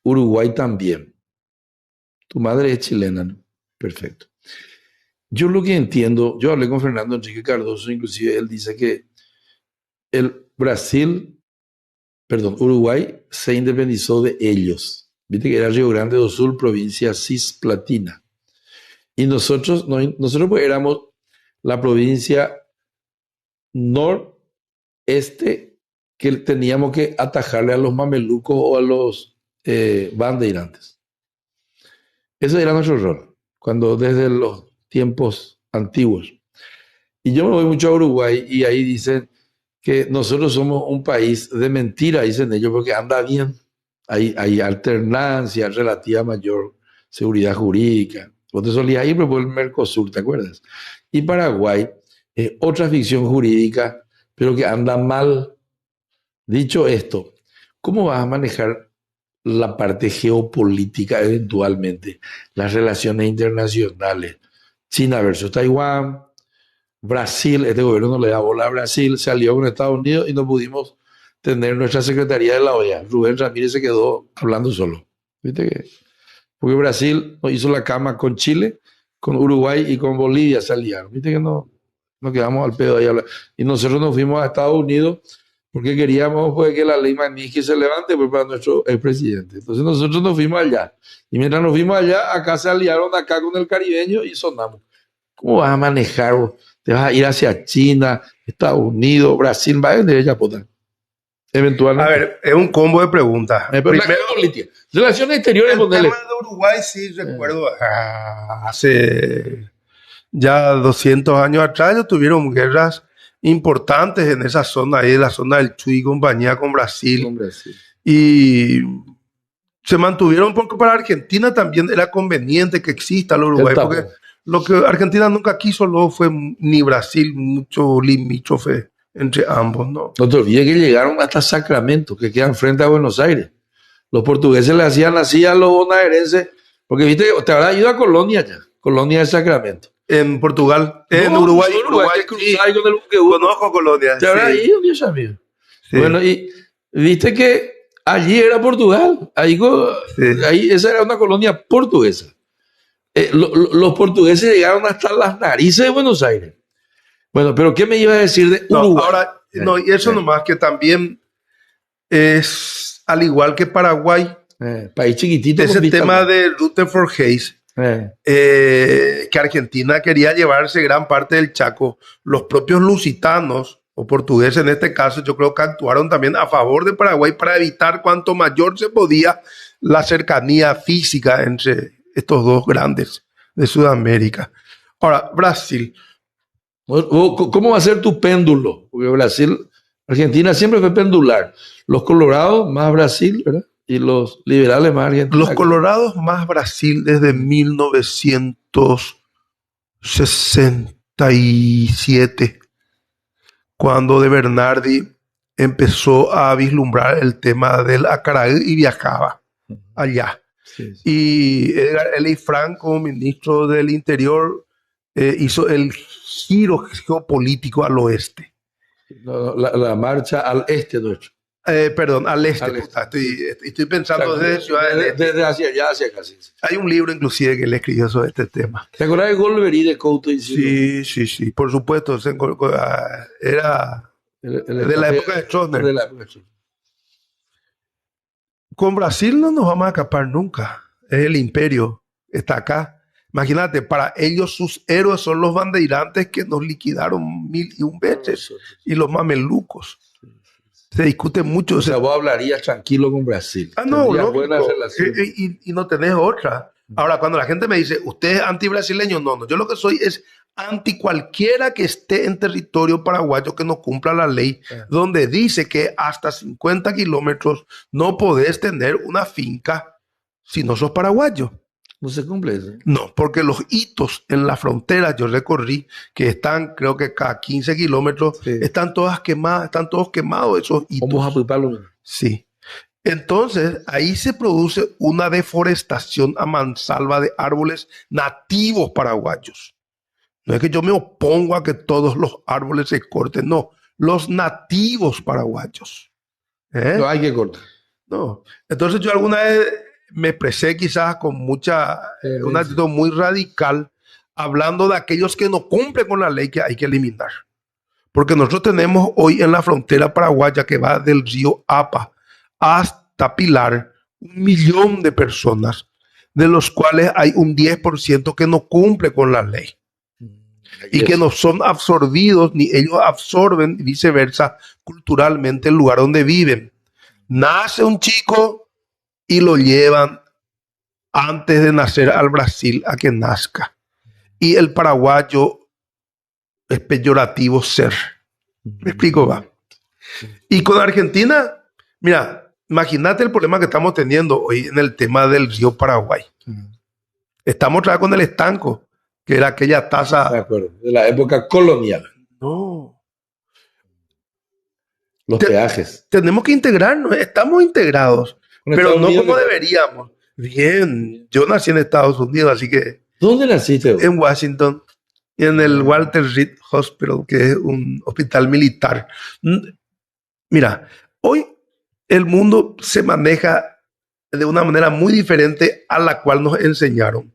Uruguay también. Tu madre es chilena, ¿no? Perfecto. Yo lo que entiendo, yo hablé con Fernando Enrique Cardoso, inclusive él dice que Uruguay se independizó de ellos. Viste que era Río Grande do Sul, provincia cisplatina. Y nosotros pues éramos la provincia noreste que teníamos que atajarle a los mamelucos o a los bandeirantes. Ese era nuestro rol, cuando desde los tiempos antiguos. Y yo me voy mucho a Uruguay y ahí dicen que nosotros somos un país de mentira, dicen ellos, porque anda bien. Hay alternancia, relativa mayor seguridad jurídica. Vos te solías ir por el Mercosur, ¿te acuerdas? Y Paraguay otra ficción jurídica, pero que anda mal. Dicho esto, ¿cómo vas a manejar la parte geopolítica eventualmente? Las relaciones internacionales. China versus Taiwán, Brasil, este gobierno no le da bola a Brasil, se alió con Estados Unidos y no pudimos tener nuestra secretaría de la OEA. Rubén Ramírez se quedó hablando solo. ¿Viste que? Porque Brasil no hizo la cama con Chile, con Uruguay y con Bolivia se aliaron. ¿Viste que no? Nos quedamos al pedo ahí hablando. Y nosotros nos fuimos a Estados Unidos porque queríamos pues, que la ley Magnitsky se levante pues, para nuestro expresidente. Entonces nosotros nos fuimos allá. Y mientras nos fuimos allá, acá se aliaron acá con el caribeño y sonamos. ¿Cómo vas a manejar? Te vas a ir hacia China, Estados Unidos, Brasil, va a vender ella, puta. Eventualmente. A ver, es un combo de preguntas. Primero, relaciones exteriores, el tema de Uruguay, sí, recuerdo, hace ya 200 años atrás, ellos tuvieron guerras importantes en esa zona, ahí la zona del Chuy, compañía con Brasil. Y se mantuvieron porque para Argentina también era conveniente que exista el Uruguay, porque lo que Argentina nunca quiso luego fue ni Brasil, mucho limítrofe entre ambos, ¿no? No te olvides que llegaron hasta Sacramento, que quedan frente a Buenos Aires. Los portugueses le hacían así a los bonaerenses, porque viste, te habrás ido a Colonia ya, Colonia de Sacramento. En Portugal, en Uruguay, sí. Conozco Colonia. Te habrás ido, Dios mío. Sí. Bueno, y viste que allí era Portugal, ahí esa era una colonia portuguesa. Los portugueses llegaron hasta las narices de Buenos Aires. Bueno, pero ¿qué me iba a decir de Uruguay? Ahora, y eso nomás que también es, al igual que Paraguay, país chiquitito. Ese tema de Rutherford Hayes, que Argentina quería llevarse gran parte del Chaco, los propios lusitanos, o portugueses en este caso, yo creo que actuaron también a favor de Paraguay para evitar cuanto mayor se podía la cercanía física entre estos dos grandes de Sudamérica. Ahora, Brasil. ¿Cómo va a ser tu péndulo? Porque Argentina siempre fue pendular. Los colorados más Brasil, ¿verdad? Y los liberales más Argentina. Los colorados más Brasil desde 1967, cuando De Bernardi empezó a vislumbrar el tema del Acaraí y viajaba allá. Sí. Y Edgar L. Franco, ministro del Interior, hizo el giro geopolítico al oeste. La marcha al este nuestro. Perdón, al este. Estoy pensando desde hacia allá, hacia acá. Sí. Hay un libro inclusive que él escribió sobre este tema. ¿Te acuerdas de Golbery de Couto? Sí, por supuesto. Era de la época de Stroessner. Con Brasil no nos vamos a escapar nunca. Es el imperio. Está acá. Imagínate, para ellos sus héroes son los bandeirantes que nos liquidaron 1001 veces y los mamelucos. Se discute mucho. O sea, vos hablarías tranquilo con Brasil. No, y no tenés otra. Ahora, cuando la gente me dice, ¿usted es anti-brasileño? No. Yo lo que soy es anti cualquiera que esté en territorio paraguayo que no cumpla la ley, donde dice que hasta 50 kilómetros no podés tener una finca si no sos paraguayo. ¿No se cumple eso? No, porque los hitos en la frontera yo recorrí, que están, creo que cada 15 kilómetros, están todos quemados esos hitos. ¿Vamos a aplicarlo? Sí. Entonces, ahí se produce una deforestación a mansalva de árboles nativos paraguayos. No es que yo me opongo a que todos los árboles se corten, no. Los nativos paraguayos. No hay que cortar. No. Entonces yo alguna vez me expresé quizás con una actitud muy radical, hablando de aquellos que no cumplen con la ley que hay que eliminar. Porque nosotros tenemos hoy en la frontera paraguaya, que va del río Apa hasta Pilar, 1 millón de personas, de los cuales hay un 10% que no cumple con la ley. Y que no son absorbidos, ni ellos absorben, y viceversa, culturalmente el lugar donde viven. Nace un chico y lo llevan antes de nacer al Brasil a que nazca. Y el paraguayo es peyorativo ser. ¿Me explico? Va. Y con Argentina, mira, imagínate el problema que estamos teniendo hoy en el tema del río Paraguay. Estamos otra vez con el estanco, que era aquella tasa. De acuerdo, de la época colonial. Los peajes. Tenemos que integrarnos, estamos integrados, Con pero Estados no Unidos, como deberíamos. Bien, yo nací en Estados Unidos, así que ¿dónde naciste vos? en Washington, en el Walter Reed Hospital, que es un hospital militar. Mira, hoy el mundo se maneja de una manera muy diferente a la cual nos enseñaron.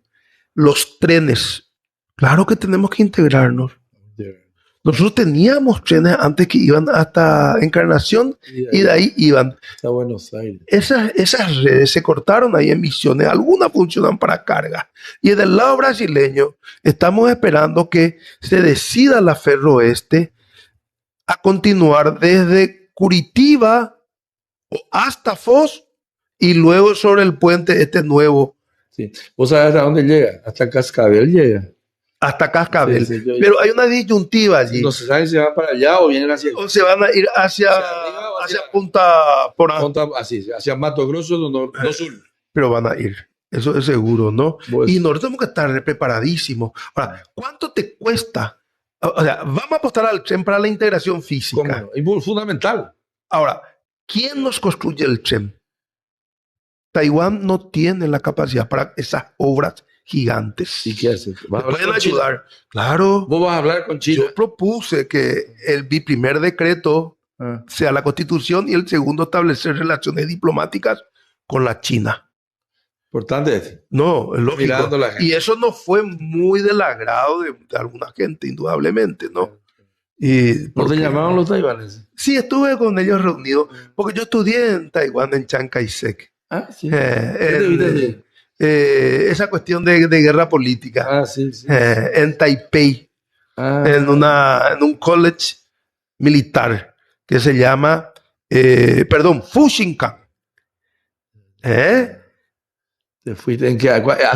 Los trenes, claro que tenemos que integrarnos. Nosotros teníamos trenes antes que iban hasta Encarnación y de ahí iban. Hasta Buenos Aires. Esas redes se cortaron ahí en Misiones, algunas funcionan para carga. Y del lado brasileño estamos esperando que se decida la Ferroeste a continuar desde Curitiba hasta Foz y luego sobre el puente este nuevo. Sí. ¿Vos sabés hasta dónde llega? Hasta Cascabel llega. Hasta Cascabel. Sí, pero hay una disyuntiva allí. No se sabe si van para allá o vienen hacia... O se van a ir hacia Punta Porá. Hacia Mato Grosso, no sur. Pero van a ir. Eso es seguro, ¿no? Pues, y nosotros tenemos que estar preparadísimos. Ahora, ¿cuánto te cuesta? O sea, vamos a apostar al tren para la integración física. ¿Cómo? Fundamental. Ahora, ¿quién nos construye el tren? Taiwán no tiene la capacidad para esas obras gigantes. ¿Y qué haces? Pueden ayudar. Claro. ¿Vos vas a hablar con China? Yo propuse que mi primer decreto sea la Constitución y el segundo establecer relaciones diplomáticas con la China. Importante. No, es lógico. Y eso no fue muy del agrado de alguna gente, indudablemente, ¿no? Y ¿No te llamaron los taiwaneses? Sí, estuve con ellos reunidos, porque yo estudié en Taiwán, en Chiang Kai-shek. Ah, sí. Esa cuestión de guerra política. Sí. En Taipei, en un college militar que se llama, Fuxingkan. ¿Te fuiste en qué?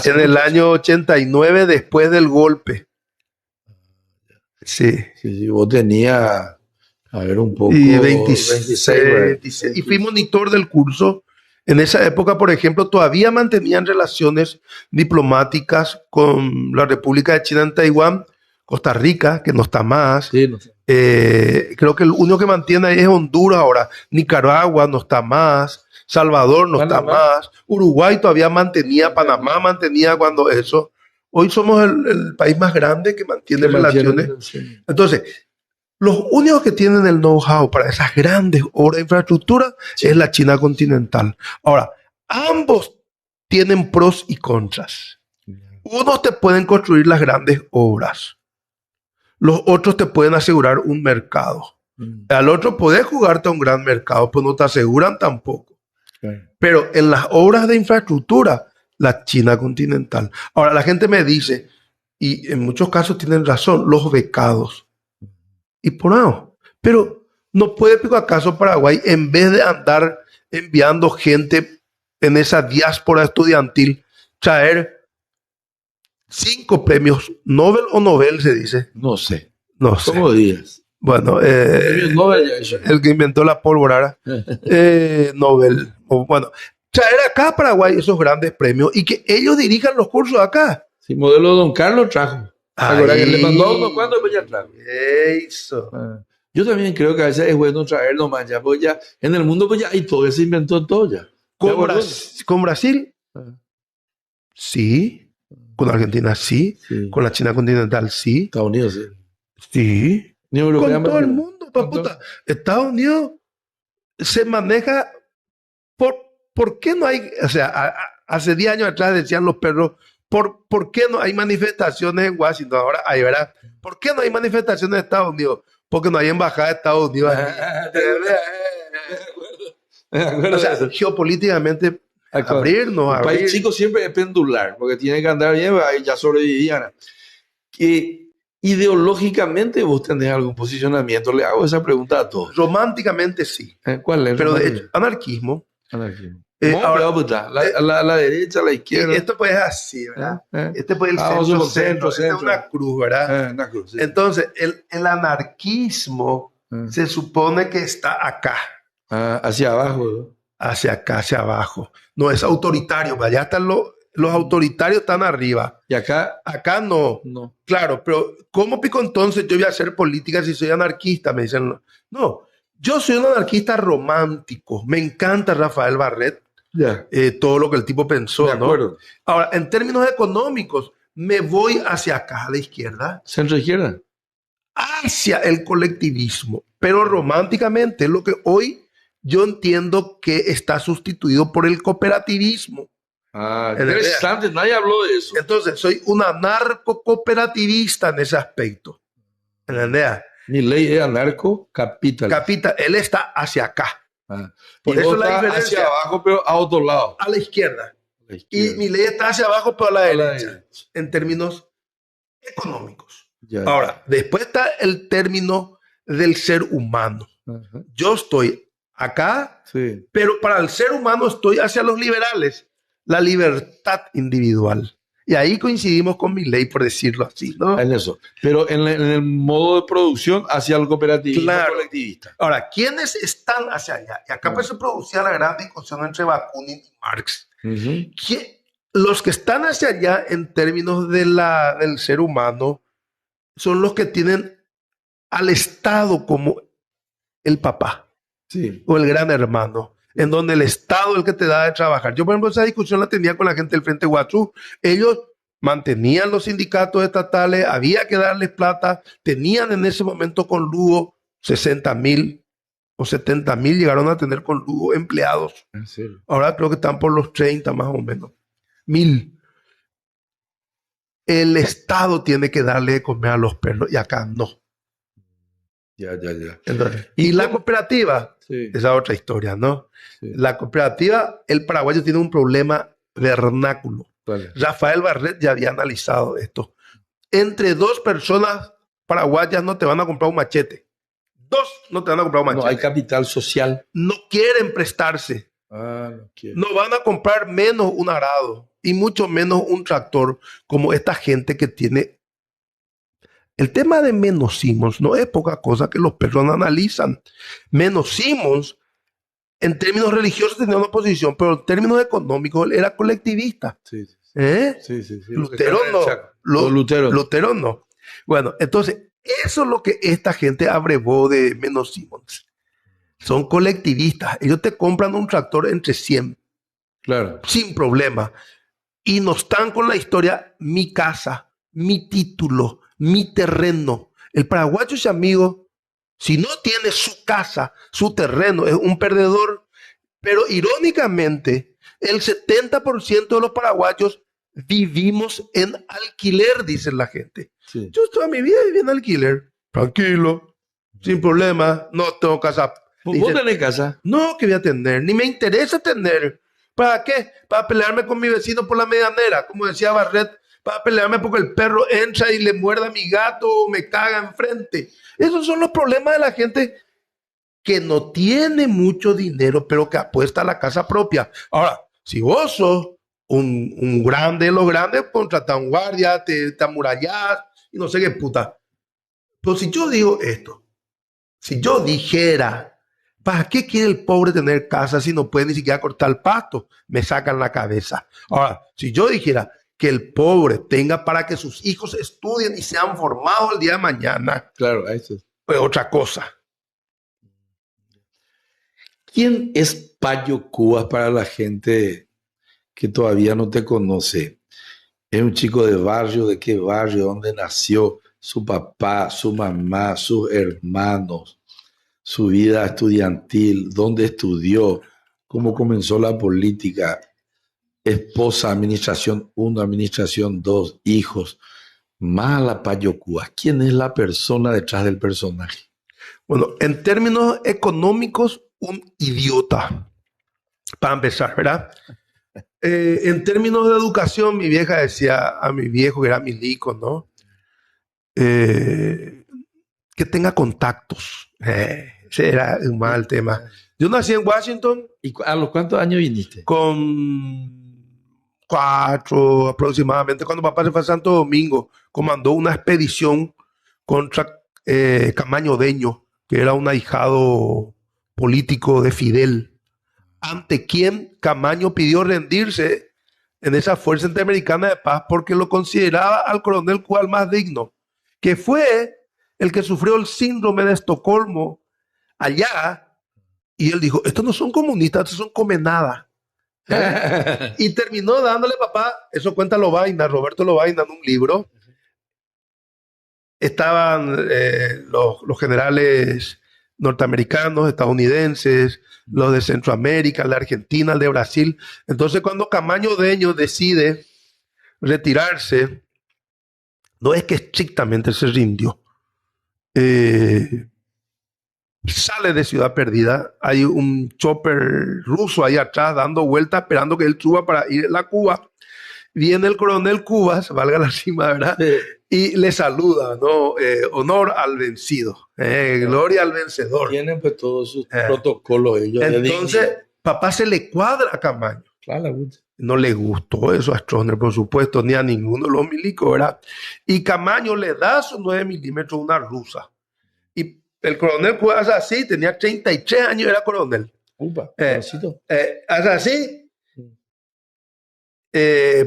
En el año 89, después del golpe. Sí. Vos tenías, a ver, un poco... Y 26. Y fui monitor del curso. En esa época, por ejemplo, todavía mantenían relaciones diplomáticas con la República de China en Taiwán, Costa Rica, que no está más. Sí, no sé. Creo que el único que mantiene ahí es Honduras ahora. Nicaragua no está más. Salvador no está más. Uruguay todavía mantenía. Panamá mantenía cuando eso. Hoy somos el país más grande que mantiene relaciones. Sí. Entonces, los únicos que tienen el know-how para esas grandes obras de infraestructura es la China continental. Ahora, ambos tienen pros y contras. Unos te pueden construir las grandes obras. Los otros te pueden asegurar un mercado. Al otro podés jugarte a un gran mercado, pues no te aseguran tampoco. Pero en las obras de infraestructura, la China continental. Ahora, la gente me dice, y en muchos casos tienen razón, los becados. Y por no. Pero no puede, ¿acaso Paraguay, en vez de andar enviando gente en esa diáspora estudiantil, traer 5 premios Nobel o Nobel, se dice? No sé. ¿Cómo digas? Bueno, el que inventó la pólvora, Nobel. Bueno, traer acá a Paraguay esos grandes premios y que ellos dirijan los cursos acá. Sí, modelo Don Carlos trajo. Ahora que le mandó unos cuantos, pues ya trajo. Eso. Yo también creo que a veces es bueno traer nomás ya, pues ya en el mundo pues ya hay todo, se inventó todo ya. ¿Con Brasil? Sí. ¿Con Argentina? Sí. ¿Con la China continental? Sí. Estados Unidos, sí. Sí. Con todo el mundo, paputa. Estados Unidos se maneja ¿por qué no hay? O sea, hace 10 años atrás decían los perros, ¿por qué no hay manifestaciones en Washington? Ahora hay, ¿verdad? ¿Por qué no hay manifestaciones en Estados Unidos? Porque no hay embajada de Estados Unidos. O sea, geopolíticamente, abrirnos. El país chico siempre es pendular, porque tiene que andar bien, ahí ya sobrevivían. Que ideológicamente vos tenés algún posicionamiento, le hago esa pregunta a todos. Románticamente sí. ¿Cuál es? Pero de hecho, anarquismo. Ahora, la derecha, la izquierda. Esto pues es así, ¿verdad? Este pues es el centro. Esta es una cruz, ¿verdad? Una cruz, sí. Entonces, el anarquismo se supone que está acá. Hacia abajo, ¿no? Hacia acá, hacia abajo. No es autoritario, allá están los autoritarios están arriba. ¿Y acá? Acá no. Claro, pero ¿cómo pico entonces yo voy a hacer política si soy anarquista? Me dicen, no. Yo soy un anarquista romántico. Me encanta Rafael Barret, Ya, todo lo que el tipo de pensó, ¿no? acuerdo. Ahora, en términos económicos, me voy hacia acá, a la izquierda, Centro izquierda. hacia el colectivismo, pero románticamente, lo que hoy yo entiendo que está sustituido por el cooperativismo. Ah, ¿Entendés? interesante, nadie habló de eso. Entonces, soy un anarco-cooperativista en ese aspecto. ¿Entendés? Mi ley es anarco-capitalista. Capita, él está hacia acá. Ah. Por Y eso vos la estás diferencia hacia abajo, pero a otro lado. a la izquierda. A la Y izquierda. mi ley está hacia abajo, pero a la A la derecha, derecha. en términos económicos. Ya, Ahora, después está el término del ser humano. ya. Ajá. Yo estoy acá, Sí. pero para el ser humano estoy hacia los liberales, la libertad individual. Y ahí coincidimos con mi ley, por decirlo así, ¿no? En eso. Pero en el modo de producción hacia el cooperativismo Claro. colectivista. Ahora, ¿quiénes están hacia allá? Y acá pues se producía la gran discusión entre Bakunin y Marx. Ujú. Los que están hacia allá en términos del ser humano son los que tienen al Estado como el papá Sí. o el gran hermano, en donde el Estado es el que te da de trabajar. Yo, por ejemplo, esa discusión la tenía con la gente del Frente Guazú. Ellos mantenían los sindicatos estatales, había que darles plata, tenían en ese momento con Lugo 60,000 o 70,000, llegaron a tener con Lugo empleados. En serio. Ahora creo que están por los 30 más o menos. 1,000. El Estado tiene que darle de comer a los perros y acá no. Ya, ya, ya. Entonces, ¿Y y la cómo? cooperativa, Sí. esa es otra historia, ¿no? Sí. La cooperativa, el paraguayo tiene un problema vernáculo. Vale. Rafael Barret ya había analizado esto. Entre dos personas paraguayas no te van a comprar un machete. Dos no te van a comprar un No hay machete. capital social. No quieren prestarse. Ah, no quiero. No van a comprar menos un arado y mucho menos un tractor como esta gente que tiene. El tema de Menno Simons no es poca cosa que los perros no analizan. Menno Simons, en términos religiosos, tenía una posición, pero en términos económicos, él era colectivista. Sí, sí, ¿Eh? sí, sí, sí. Lutero no. Lutero. Lutero no. Bueno, entonces, eso es lo que esta gente abrevó de Menno Simons. Son colectivistas. Ellos te compran un tractor entre 100, Claro. sin problema. Y no están con la historia, mi casa, mi título, mi terreno. El paraguayo es amigo, si no tiene su casa, su terreno, es un perdedor. Pero irónicamente, el 70% de los paraguayos vivimos en alquiler, dice la gente. Sí. Yo toda mi vida viví en alquiler, tranquilo, sin problema, no tengo casa. ¿Vos Dice, tenés casa? no, que voy a tener, ni me interesa tener. ¿Para qué? Para pelearme con mi vecino por la medianera, como decía Barret, para pelearme porque el perro entra y le muerde a mi gato o me caga enfrente. Esos son los problemas de la gente que no tiene mucho dinero, pero que apuesta a la casa propia. Ahora, si vos sos un grande de los grandes, contrata un guardia, te amurallás y no sé qué puta. Pero si yo digo esto, si yo dijera, ¿para qué quiere el pobre tener casa si no puede ni siquiera cortar el pasto? Me sacan la cabeza. Ahora, si yo dijera que el pobre tenga para que sus hijos estudien y sean formados el día de mañana, Claro, eso es. pues otra cosa. ¿Quién es Payo Cubas para la gente que todavía no te conoce? Es un chico de barrio, ¿de qué barrio? ¿Dónde nació? Su papá, su mamá, sus hermanos, su vida estudiantil, dónde estudió, cómo comenzó la política, esposa, administración 1, administración 2, hijos. Mala Payo Cubas. ¿Quién es la persona detrás del personaje? Bueno, en términos económicos, un idiota, para empezar, ¿verdad? En términos de educación, mi vieja decía a mi viejo, que era milico, ¿no? Que tenga contactos. Ese era un mal tema. Yo nací en Washington ¿Y a los cuántos años viniste? con 4 aproximadamente, cuando papá se fue a Santo Domingo, comandó una expedición contra Camaño Deño, que era un ahijado político de Fidel, ante quien Camaño pidió rendirse en esa Fuerza Interamericana de Paz porque lo consideraba al coronel Cual más digno, que fue el que sufrió el síndrome de Estocolmo allá. Y él dijo, estos no son comunistas, estos son comenadas. Y terminó dándole, papá, eso cuenta Lovaina, Roberto Lovaina, en un libro. Estaban los generales norteamericanos, estadounidenses, los de Centroamérica, la Argentina, el de Brasil. Entonces, cuando Camaño Deño decide retirarse, no es que estrictamente se rindió. Sale de Ciudad Perdida, hay un chopper ruso ahí atrás dando vueltas esperando que él suba para ir a la Cuba. Viene el coronel Cubas, valga la cima, ¿verdad? Sí. Y le saluda, ¿no? Honor al vencido, gloria al vencedor. Tienen pues todos sus protocolos ellos. Entonces, papá se le cuadra a Camaño. Claro. No le gustó eso a Stroessner, por supuesto, ni a ninguno de los milicos, ¿verdad? Y Camaño le da sus 9 milímetros a una rusa. Y el coronel Cubas así, tenía 33 años, era coronel. Upa, así.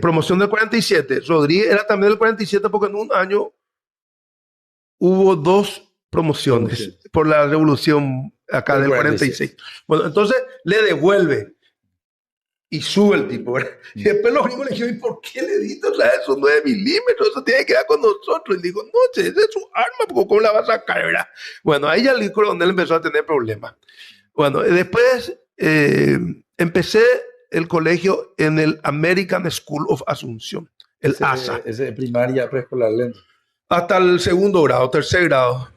Promoción del 47. Rodríguez era también del 47 porque en un año hubo 2 promociones por la revolución acá del 46. Bueno, entonces le devuelve y sube el tipo. Y después los gringos le dijeron, ¿y por qué le diste esos 9 milímetros? Eso tiene que quedar con nosotros. Y dijo, no, esa es su arma, ¿cómo la vas a sacar, verdad? Bueno, ahí ya el coronel empezó a tener problemas. Bueno, después empecé el colegio en el American School of Asunción, el ASA. Ese primaria preescolar lento. Hasta el segundo grado, tercer grado,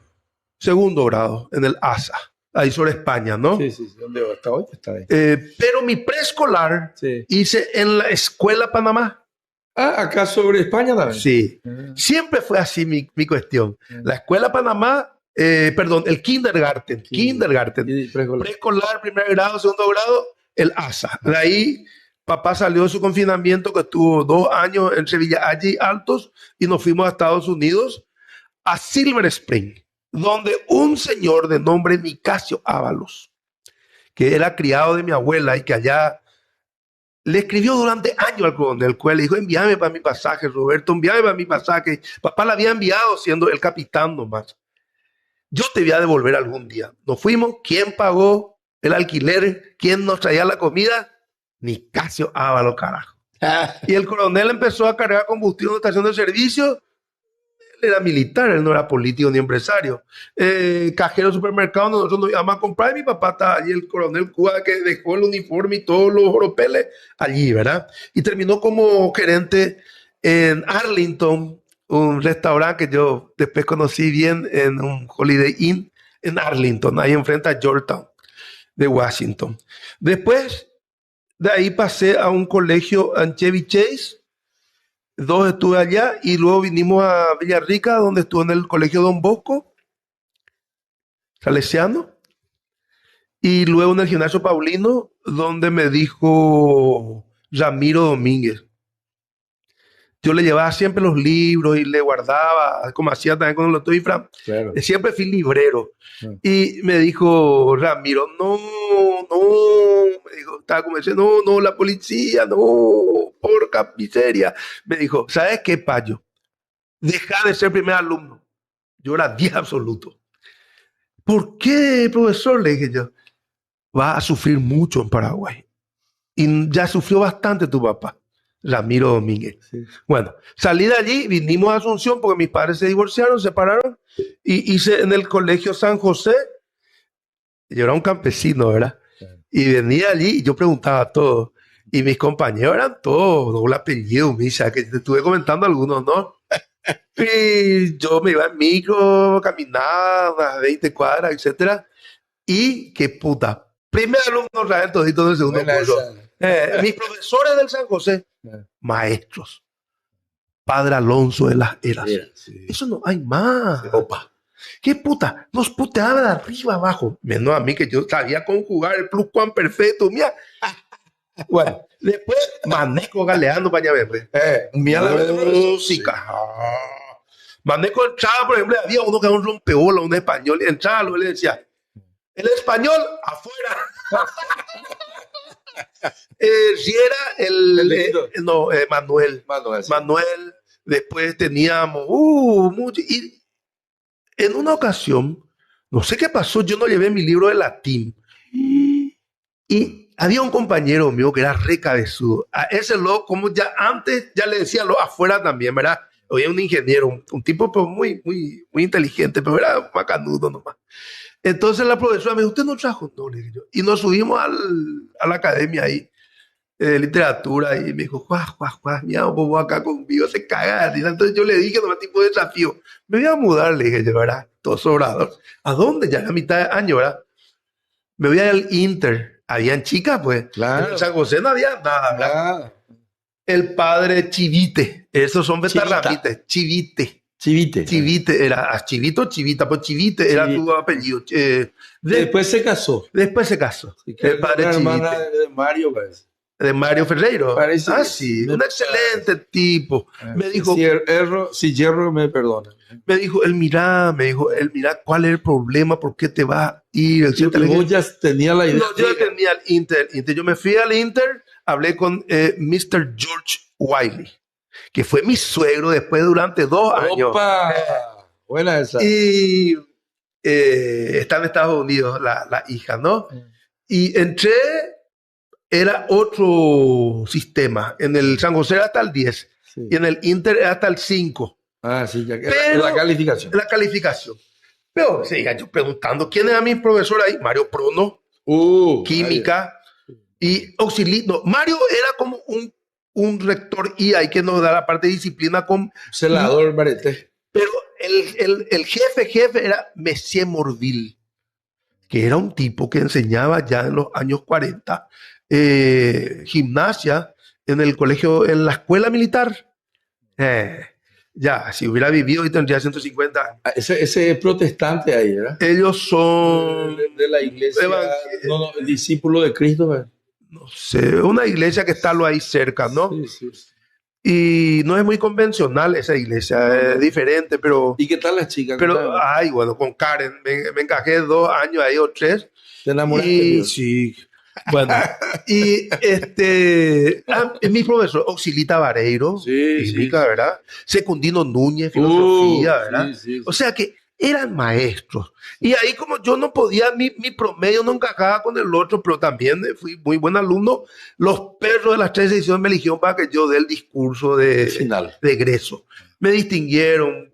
segundo grado, en el ASA, ahí sobre España, ¿no? Sí, ¿dónde va? Hasta hoy está ahí. Pero mi preescolar hice en la Escuela Panamá. Ah, acá sobre España también. Sí, siempre fue así mi cuestión. La Escuela Panamá, perdón, el kindergarten, preescolar, primer grado, segundo grado, el ASA. De ahí papá salió de su confinamiento que estuvo 2 años en Sevilla, allí Altos, y nos fuimos a Estados Unidos, a Silver Spring, donde un señor de nombre Nicasio Ábalos, que era criado de mi abuela y que allá le escribió durante años al coronel Cuel, le dijo, envíame para mi pasaje, Roberto, envíame para mi pasaje. Papá le había enviado siendo el capitán nomás. Yo te voy a devolver algún día. Nos fuimos, ¿quién pagó el alquiler? ¿Quién nos traía la comida? Nicasio Ábalos, carajo. Y el coronel empezó a cargar combustible en la estación de servicio. Él era militar, él no era político ni empresario. Cajero de supermercado, nosotros nos íbamos a comprar y mi papá estaba allí, el coronel Cuba, que dejó el uniforme y todos los oropeles allí, ¿verdad? Y terminó como gerente en Arlington, un restaurante que yo después conocí bien en un Holiday Inn en Arlington, ahí enfrente a Georgetown de Washington. Después de ahí pasé a un colegio en Chevy Chase, 2 estuve allá y luego vinimos a Villarrica, donde estuve en el colegio Don Bosco, salesiano, y luego en el gimnasio Paulino, donde me dijo Ramiro Domínguez. Yo le llevaba siempre los libros y le guardaba, como hacía también con el doctor Ifra. Claro. Siempre fui librero. Y me dijo Ramiro, no, me dijo, estaba como diciendo, no, la policía, no, porca miseria. Me dijo, ¿sabes qué, Payo? Deja de ser primer alumno. Yo era 10 absoluto. ¿Por qué, profesor? Le dije yo, vas a sufrir mucho en Paraguay. Y ya sufrió bastante tu papá. Ramiro Domínguez. Sí. Bueno, salí de allí, vinimos a Asunción porque mis padres se divorciaron, se separaron, y hice en el colegio San José. Yo era un campesino, ¿verdad? Sí. Y venía allí y yo preguntaba todo. Y mis compañeros eran todos, doble apellido, Misa, que te estuve comentando algunos, ¿no? Y yo me iba en micro, caminaba unas 20 cuadras, etcétera. Y qué puta. Primer alumno real todito del segundo curso. Mis profesores del San José, maestros. Padre Alonso de las Heras. Sí. Eso no hay más. Opa. ¿Qué puta? Nos puteaban de arriba abajo. Menos a mí que yo sabía conjugar el pluscuamperfecto. Mira. Bueno, después Maneco galeando para allá verde. Mira la música. Maneco entraba, por ejemplo, había uno que era un rompeola, un español, y entraba, y le decía, el español afuera. Si era Manuel. Sí. Manuel. Después teníamos mucho. Y en una ocasión No sé qué pasó, yo no llevé mi libro de latín. Y había un compañero mío que era re cabezudo. A ese loco, como ya antes, ya le decía lo afuera también, ¿verdad? Había un ingeniero, un tipo pues, muy inteligente, pero era macanudo nomás. Entonces la profesora me dijo, ¿usted no trajo? No, le dije yo. Y nos subimos a la academia ahí, de literatura, y me dijo, Juan, mira, vos acá conmigo, se caga de risa. Entonces yo le dije, nomás tipo de desafío, me voy a mudar, le dije yo, ¿verdad? Todo sobrador. ¿A dónde? Ya era mitad de año, ¿verdad? Me voy al Inter. Habían chicas, pues. Claro. En San José no había nada, ¿verdad? Ah, El padre Chivite. Esos son betarramites. Chivite. Chivite. Chivite era Chivito, Chivita, pues Chivite era Chivite. su apellido. Después se casó. Después se casó. Sí, que El padre era Chivite. hermana de Mario, parece. De Mario Ferreiro. Parece Ah, que sí. me Un excelente tipo. Me dijo, si hierro me perdona. él mira, ¿cuál es el problema? ¿Por qué te vas a ir? Yo que vos ya tenía la idea. No, yo tenía el Inter. Yo me fui al Inter, hablé con Mr. George Wiley, que fue mi suegro después durante 2 años. ¡Opa! Buena esa. Y está en Estados Unidos la hija, ¿no? Y entré, era otro sistema. En el San José era hasta el 10 Sí. y en el Inter era hasta el 5. Ah, sí, ya que Pero- la calificación. La calificación. Pero siga yo preguntando, ¿quién era mi profesor ahí? Mario Prono, química y auxiliar. No, Mario era como un rector y hay que nos da la parte de disciplina con... Celador Barete. Pero el jefe era Messier Morville, que era un tipo que enseñaba ya en los años 40 gimnasia en el colegio, en la escuela militar. Ya, si hubiera vivido hoy tendría 150 años. Ah, ese protestante ahí, ¿verdad? Ellos son, De la iglesia. No, discípulo de Cristo, ¿verdad? no sé, una iglesia que está lo ahí cerca, ¿no? Sí, sí. Y no es muy convencional esa iglesia, es diferente, pero... ¿Y qué tal las chicas? Pero, ay, bueno, con Karen, me encajé 2 años ahí o 3. ¿Te enamoraste? Y sí, bueno, y mi profesor, Auxilita Vareiro, Sí, química, sí. ¿verdad? Secundino Núñez, filosofía, ¿verdad? Sí. O sea que eran maestros. Y ahí como yo no podía, mi promedio no encajaba con el otro, pero también fui muy buen alumno, los perros de las 3 ediciones me eligieron para que yo dé el discurso Final. de egreso. Me distinguieron.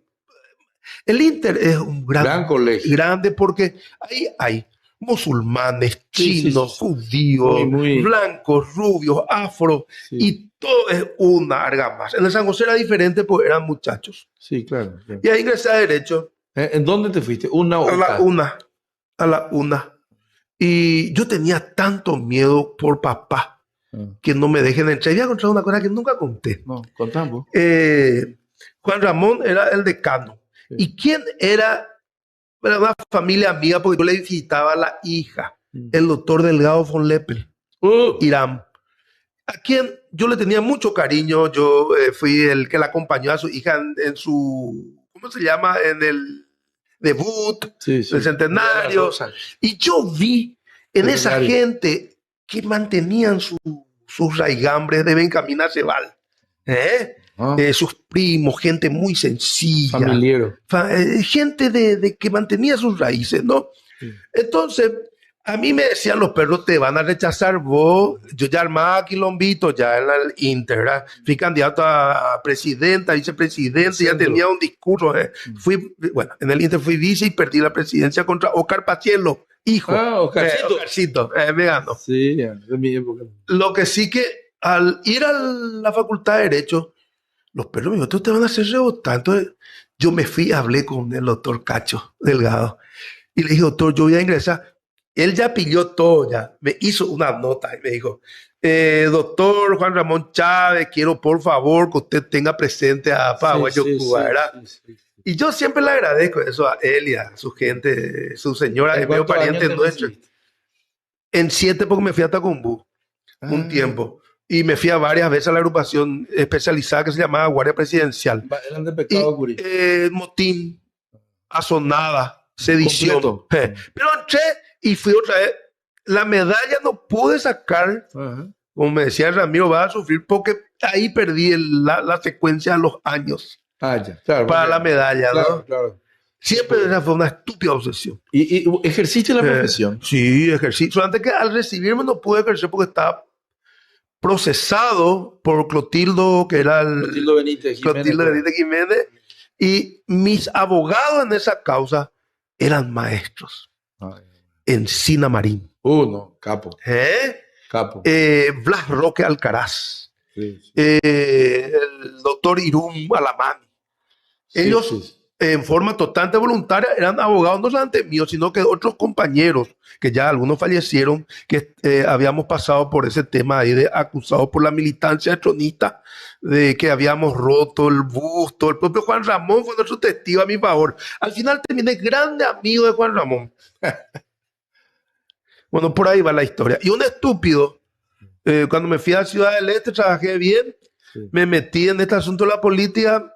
El Inter es un Gran colegio. grande porque ahí hay musulmanes, chinos, Sí. judíos, Muy. blancos, rubios, afro, Sí. y todo es una argamasa. En el San José era diferente porque eran muchachos. Sí, claro. Y ahí ingresé a Derecho ¿En dónde te fuiste? ¿Una o a la una. Y yo tenía tanto miedo por papá que no me dejen entrar. Y voy a contar una cosa que nunca conté. No, contamos. Juan Ramón era el decano. Sí. ¿Y quién era? Era una familia amiga porque yo le visitaba a la hija, el doctor Delgado von Leppel, Irán, a quien yo le tenía mucho cariño. Yo fui el que la acompañó a su hija en su, ¿cómo se llama? En el debut, Sí. el centenario. Y yo vi en esa Centenario. gente que mantenían sus raigambres de Benjamín Aceval. Sus primos, gente muy sencilla. Familiero. Gente de que mantenía sus raíces, ¿no? Sí. Entonces, a mí me decían los perros, te van a rechazar vos. Yo ya armaba quilombito ya en el Inter, ¿verdad? Fui candidato a presidenta, vicepresidente, ya tenía un discurso. Bueno, en el Inter fui vice y perdí la presidencia contra Oscar Paciello, hijo. Oscarcito. Me ganó. Sí, de mi época. Lo que sí que al ir a la facultad de Derecho, los perros me dijeron, tú te van a hacer rebotar. Entonces yo me fui, hablé con el doctor Cacho Delgado y le dije, doctor, yo voy a ingresar. Él ya pilló todo, ya me hizo una nota y me dijo, doctor Juan Ramón Chávez, quiero por favor que usted tenga presente a Paraguayo Cuba, ¿verdad? Sí. Y yo siempre le agradezco eso a él y a su gente, su señora, es medio pariente nuestro. En 7 porque me fui a Tacumbú un tiempo. Y me fui a varias veces a la agrupación especializada que se llamaba Guardia Presidencial. Eran de pecado, Curi. Motín, azonada, sedición. Pero entré y fui otra vez. La medalla no pude sacar, como me decía Ramiro, va a sufrir porque ahí perdí la secuencia de los años Ya, claro. para la medalla, claro, ¿no? Claro. Siempre esa fue una estúpida obsesión. ¿Y ejerciste la profesión? Sí, ejercí. Solamente que al recibirme no pude ejercer porque estaba procesado por Clotildo, que era el Clotildo Benítez Jiménez. Clotildo Benítez Jiménez, y mis abogados en esa causa eran maestros Ay. en Sinamarín. No, capo. Capo. Blas Roque Alcaraz, Sí, sí. el doctor Irún Alamán. Ellos, Sí, sí. en forma totalmente voluntaria, eran abogados no solamente míos, sino que otros compañeros, que ya algunos fallecieron, que habíamos pasado por ese tema ahí de acusados por la militancia tronista, de que habíamos roto el busto. El propio Juan Ramón fue nuestro testigo a mi favor. Al final terminé grande amigo de Juan Ramón. Bueno, por ahí va la historia. Y un estúpido, cuando me fui a Ciudad del Este, trabajé bien, Sí. me metí en este asunto de la política.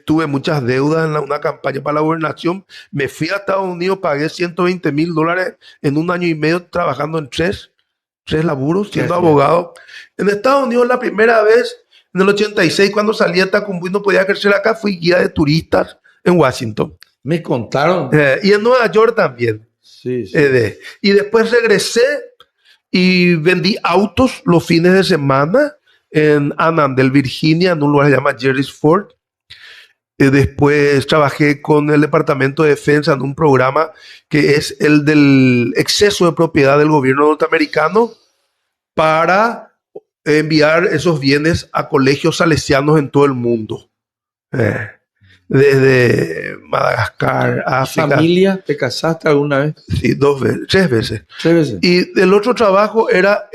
Tuve muchas deudas en una campaña para la gobernación. Me fui a Estados Unidos, pagué $120,000 en un año y medio trabajando en tres laburos, siendo abogado. En Estados Unidos, la primera vez, en el 86, cuando salí a Tacumbú y no podía ejercer acá, fui guía de turistas en Washington. Me contaron. Y en Nueva York también. Sí, sí. Y después regresé y vendí autos los fines de semana en Annandale, Virginia, en un lugar que se llama Jerry's Ford. Después trabajé con el Departamento de Defensa en un programa que es el del exceso de propiedad del gobierno norteamericano para enviar esos bienes a colegios salesianos en todo el mundo. Desde Madagascar, África. ¿Familia? ¿Te casaste alguna vez? Sí, 2 veces, 3 veces. 3 veces. Y el otro trabajo era,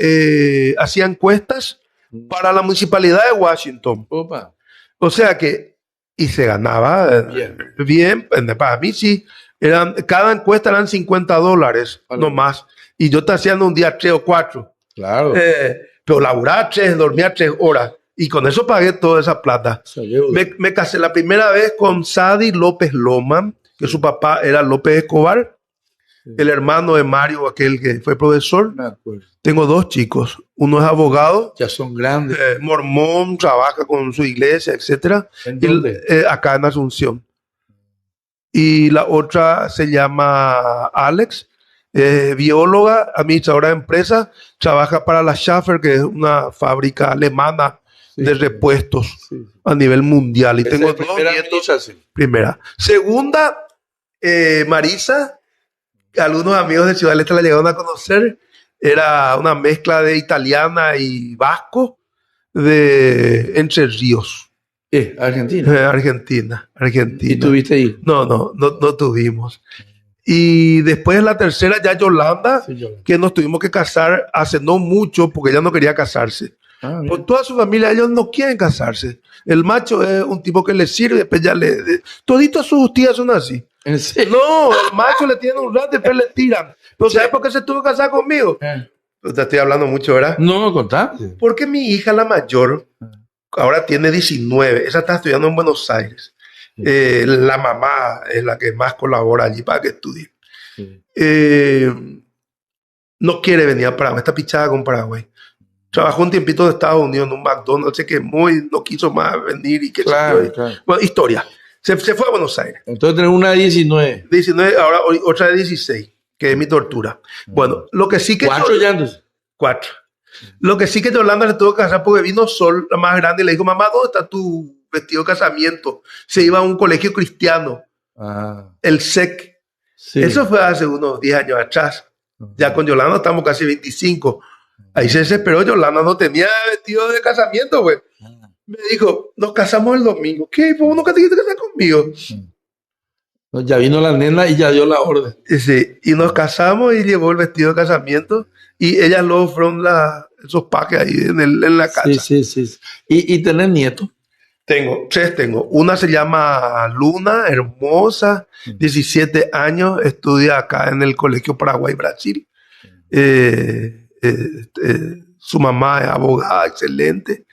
hacía encuestas para la municipalidad de Washington. Opa. O sea que, y se ganaba bien, para mí sí, cada encuesta eran $50 Vale. no más. Y yo estaba haciendo un día 3 o 4. Claro. Pero laburaba 3, dormía 3 horas. Y con eso pagué toda esa plata. Me casé la primera vez con Sadi López Loma, que su papá era López Escobar, el hermano de Mario, aquel que fue profesor. Me acuerdo. Tengo 2 chicos. Uno es abogado, Ya son grandes. mormón, trabaja con su iglesia, etc. ¿En dónde? Acá en Asunción. Y la otra se llama Alex, bióloga, administradora de empresa, trabaja para la Schaffer, que es una fábrica alemana de repuestos a nivel mundial. Y Esa tengo es 2 primera nietos. administración. Primera. Segunda, Marisa, que algunos amigos de Ciudad del Este la llegaron a conocer. Era una mezcla de italiana y vasco de Entre Ríos. Argentina. Argentina. ¿Y tuviste hijos? No tuvimos. Y después la tercera, ya Yolanda, que nos tuvimos que casar hace no mucho porque ella no quería casarse. Por toda su familia, ellos no quieren casarse. El macho es un tipo que le sirve, después ya toditos sus tías son así. ¿En serio? No, el macho le tiene un rato, después le tiran. Pero ¿sabes por qué se tuvo que casar conmigo? Te estoy hablando mucho, ¿verdad? No, contaste. Porque mi hija, la mayor, ahora tiene 19. Esa está estudiando en Buenos Aires. La mamá es la que más colabora allí para que estudie. No quiere venir a Paraguay, está pichada con Paraguay. Trabajó un tiempito de Estados Unidos en un McDonald's, se quemó y no quiso más venir. Y Claro. Bueno, historia. Se fue a Buenos Aires. Entonces tenés una de 19. 19, ahora otra de 16, que es mi tortura. Bueno, lo que sí que... 4 ya entonces. 4. Lo que sí que Yolanda se tuvo que casar porque vino Sol, la más grande, y le dijo, mamá, ¿dónde está tu vestido de casamiento? Se iba a un colegio cristiano, el SEC. Sí. Eso fue hace unos 10 años atrás. Ya con Yolanda estamos casi 25. Ahí se desesperó, Yolanda no tenía vestido de casamiento, güey. Me dijo, nos casamos el domingo. ¿Qué? ¿Vos nunca te quieres casar conmigo? Ya vino la nena y ya dio la orden. Sí, y nos casamos y llevó el vestido de casamiento y ella luego fueron esos paques ahí en la casa. Sí. ¿Y tenés nietos? Tengo 3. Una se llama Luna, hermosa, 17 años, estudia acá en el Colegio Paraguay Brasil. Su mamá es abogada, excelente.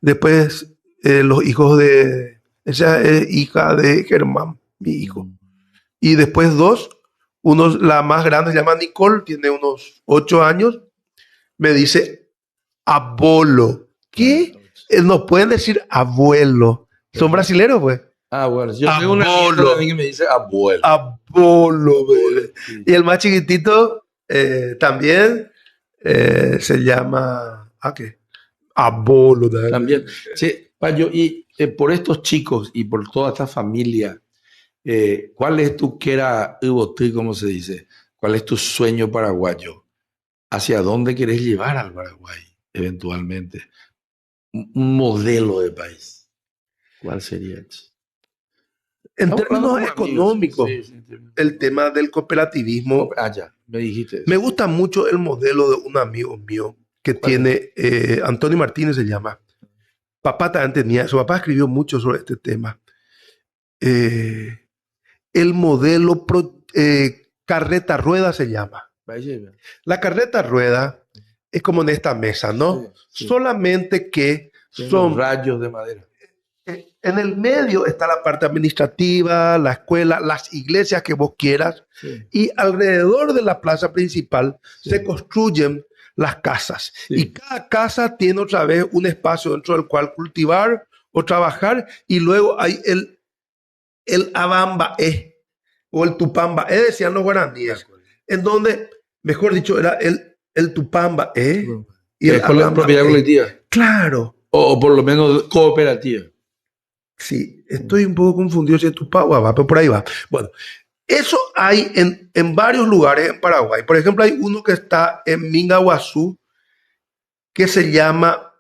Después los hijos esa es hija de Germán, mi hijo. Y después 2, la más grande se llama Nicole, tiene unos 8 años. Me dice abuelo. ¿Qué? Nos pueden decir abuelo. Son brasileros, pues. Ah, bueno, yo tengo una nieta Abuelo. también que me dice abuelo. Abuelo. Sí. Y el más chiquitito también se llama... ¿Ah, qué? Abuelo. También. Sí, Payo, y por estos chicos y por toda esta familia, ¿cuál es tu que era cómo se dice? ¿Cuál es tu sueño paraguayo? ¿Hacia dónde querés llevar al Paraguay eventualmente? Un modelo de país. ¿Cuál sería? En Estamos hablando términos como amigos. económicos, Sí, sí, sí. el tema del cooperativismo, Ah, ya, me dijiste me eso. gusta mucho el modelo de un amigo mío que ¿Cuál es? tiene, Antonio Martínez se llama. Papá también tenía, su papá escribió mucho sobre este tema. Eh, el modelo carreta rueda se llama. Vaya, La carreta rueda es como en esta mesa, ¿no? sí, sí. Solamente que Tienen los son rayos de madera. en el medio está la parte administrativa, la escuela, las iglesias que vos quieras, Sí, y alrededor de la plaza principal sí, se construyen las casas. sí. Y cada casa tiene otra vez un espacio dentro del cual cultivar o trabajar, y luego hay el Abambaé o el Tupambaé, decían los De guaraníes, acuerdo. en donde, mejor dicho, era el Tupambaé y Que el es propiedad Abambaé. colectiva. Claro. O por lo menos cooperativa. Sí, estoy un poco confundido si es Tupambaé, pero por ahí va. Bueno, eso hay en varios lugares en Paraguay. Por ejemplo, hay uno que está en Mingaguazú que se llama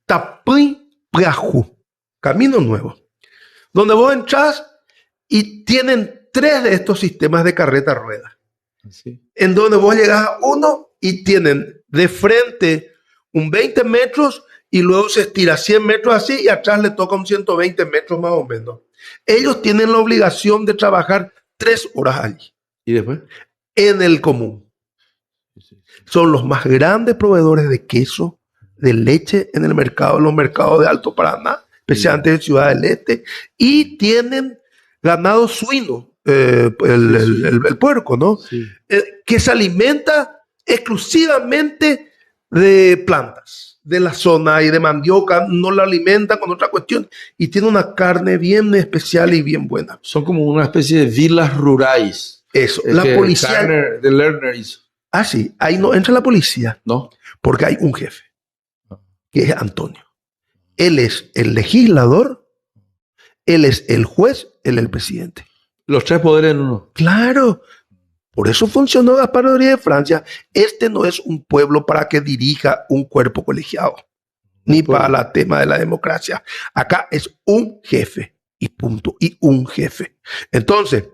Tapuy Priajú, Camino Nuevo, donde vos entras y tienen tres de estos sistemas de carreta rueda, Sí. en donde vos llegas a uno y tienen de frente un 20 metros y luego se estira 100 metros así y atrás le toca un 120 metros más o menos. Ellos tienen la obligación de trabajar 3 horas allí, ¿Y después? en el común. Sí. Son los más grandes proveedores de queso, de leche en el mercado, en los mercados de Alto Paraná, especialmente en Ciudad del Este, y tienen ganado suino, el puerco, ¿no? Sí. Que se alimenta exclusivamente de plantas de la zona y de mandioca, no la alimentan con otra cuestión, y tiene una carne bien especial y bien buena. Son como una especie de villas rurales. Eso, Es la que policía... Karner, de Lerner hizo, Ah, sí, ahí no entra la policía, ¿no? porque hay un jefe, que es Antonio. Él es el legislador, él es el juez, él es el presidente. Los tres poderes en uno. Claro, por eso funcionó Gaspar Rodríguez de Francia. Este no es un pueblo para que dirija un cuerpo colegiado, ni para el tema de la democracia. Acá es un jefe y punto, y un jefe. Entonces,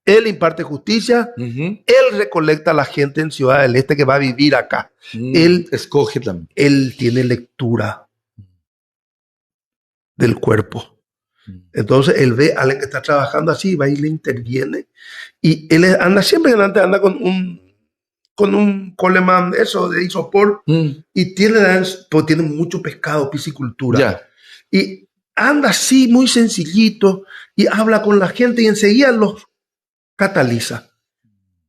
él imparte justicia, él recolecta a la gente en Ciudad del Este que va a vivir acá. Él escoge también. Él tiene lectura del cuerpo. Entonces él ve a alguien que está trabajando así, va y le interviene. Y él anda siempre adelante, anda con un coleman, eso de isopor, y tiene mucho pescado, piscicultura. Ya. Y anda así, muy sencillito, y habla con la gente y enseguida los cataliza.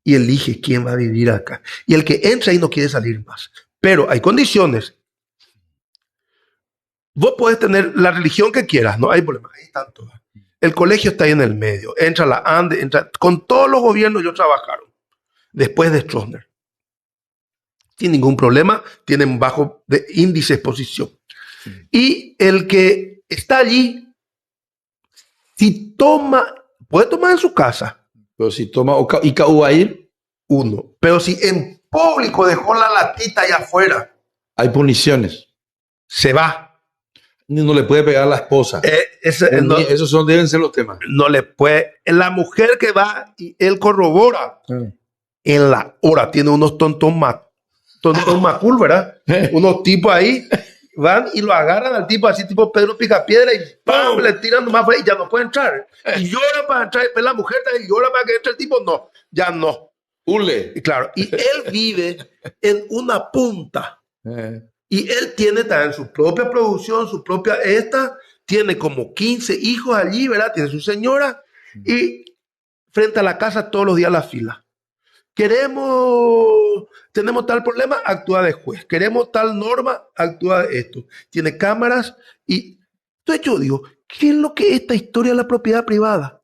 Y elige quién va a vivir acá. Y el que entra ahí no quiere salir más. Pero hay condiciones. Vos podés tener la religión que quieras, no hay problema, ahí están todas. El colegio está ahí en el medio, entra la ANDE, con todos los gobiernos ellos trabajaron, después de Stroessner. Sin ningún problema, tienen bajo de índice de exposición. Y el que está allí, si toma, puede tomar en su casa. Pero si toma, ¿y va a ir? Uno. Pero si en público dejó la latita allá afuera, hay puniciones. Se va. No le puede pegar a la esposa. Esos deben ser los temas. No le puede. La mujer que va y él corrobora. En la hora tiene unos tontos macul, ¿verdad? Unos tipos ahí van y lo agarran al tipo así, tipo Pedro Picapiedra, y ¡pam! Le tiran nomás y ya no puede entrar. Y llora para entrar. Y la mujer también llora para que entre el tipo. No, ya no. Y claro, y él vive en una punta. Y él tiene también su propia producción, su propia tiene como 15 hijos allí, ¿verdad? Tiene su señora y frente a la casa todos los días la fila. Tenemos tal problema, actúa de juez. Queremos tal norma, actúa de esto. Tiene cámaras y entonces yo digo, ¿qué es lo que es esta historia de la propiedad privada?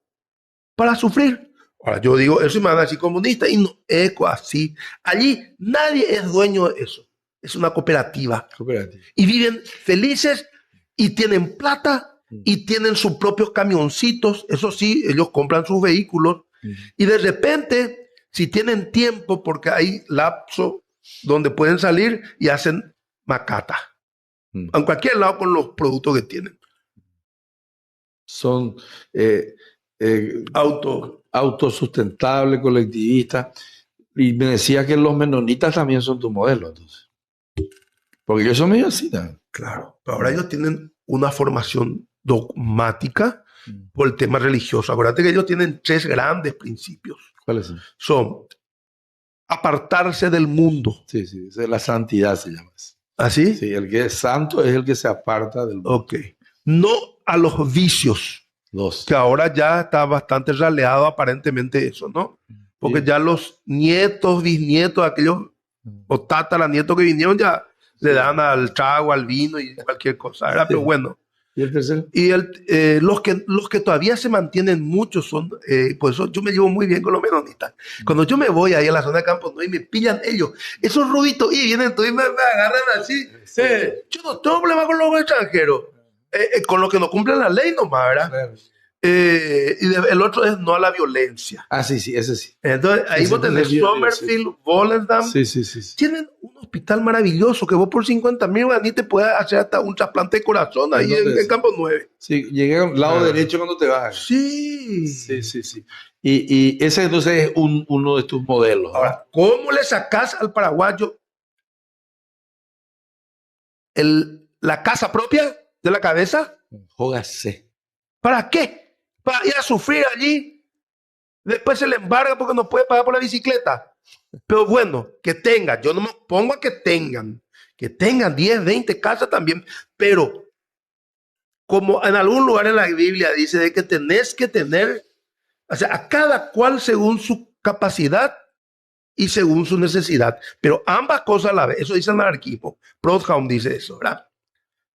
Para sufrir. Ahora, yo digo, eso me van a decir comunista, y no es así. Allí nadie es dueño de eso. Es una cooperativa. Cooperativa. Y viven felices y tienen plata y tienen sus propios camioncitos. Eso sí, ellos compran sus vehículos. Y de repente, si tienen tiempo, porque hay lapso donde pueden salir y hacen macata. En cualquier lado con los productos que tienen. Son Auto. autosustentables, colectivistas. Y me decía que los menonitas también son tu modelo, entonces. Porque ellos son medio así también. Claro. Pero ahora ellos tienen una formación dogmática por el tema religioso. Acuérdate que ellos tienen 3 grandes principios. ¿Cuáles son? Son apartarse del mundo. Sí, sí, esa es la santidad, se llama eso. ¿Así? Sí, el que es santo es el que se aparta del mundo. Ok. No a los vicios. 2. Que ahora ya está bastante raleado aparentemente eso, ¿no? Porque Sí. ya los nietos, bisnietos, aquellos o tataranietos que vinieron ya le dan al trago, al vino y cualquier cosa, ¿verdad? Sí. Pero bueno. ¿Y el tercero? Y los que todavía se mantienen muchos son, por eso yo me llevo muy bien con los menonitas. Cuando yo me voy ahí a la zona de Campo Nuevo y me pillan ellos, esos rubitos, y vienen todos y me agarran así. Sí. Yo no tengo problema con los extranjeros, con los que no cumplen la ley nomás, ¿verdad? Claro. El otro es no a la violencia. Ah, sí, sí, ese sí. Entonces, ahí Ese vos tenés sí. Somerville, Volendam. Sí, sí, sí, sí. Tienen un hospital maravilloso que vos por 50.000 ni te puedes hacer hasta un trasplante de corazón ahí en Campo 9. Sí, llegué al lado derecho cuando te vas. Sí. Sí, sí, sí. Y ese entonces es uno de tus modelos, ¿no? Ahora, ¿cómo le sacás al paraguayo la casa propia de la cabeza? Jógase. ¿Para qué? Para ir a sufrir allí. Después se le embarga porque no puede pagar por la bicicleta. Pero bueno, que tengan. Yo no me pongo a que tengan. Que tengan 10, 20 casas también. Pero como en algún lugar en la Biblia dice de que tenés que tener, o sea, a cada cual según su capacidad y según su necesidad. Pero ambas cosas a la vez. Eso dice el anarquismo. Proudhon dice eso, ¿verdad?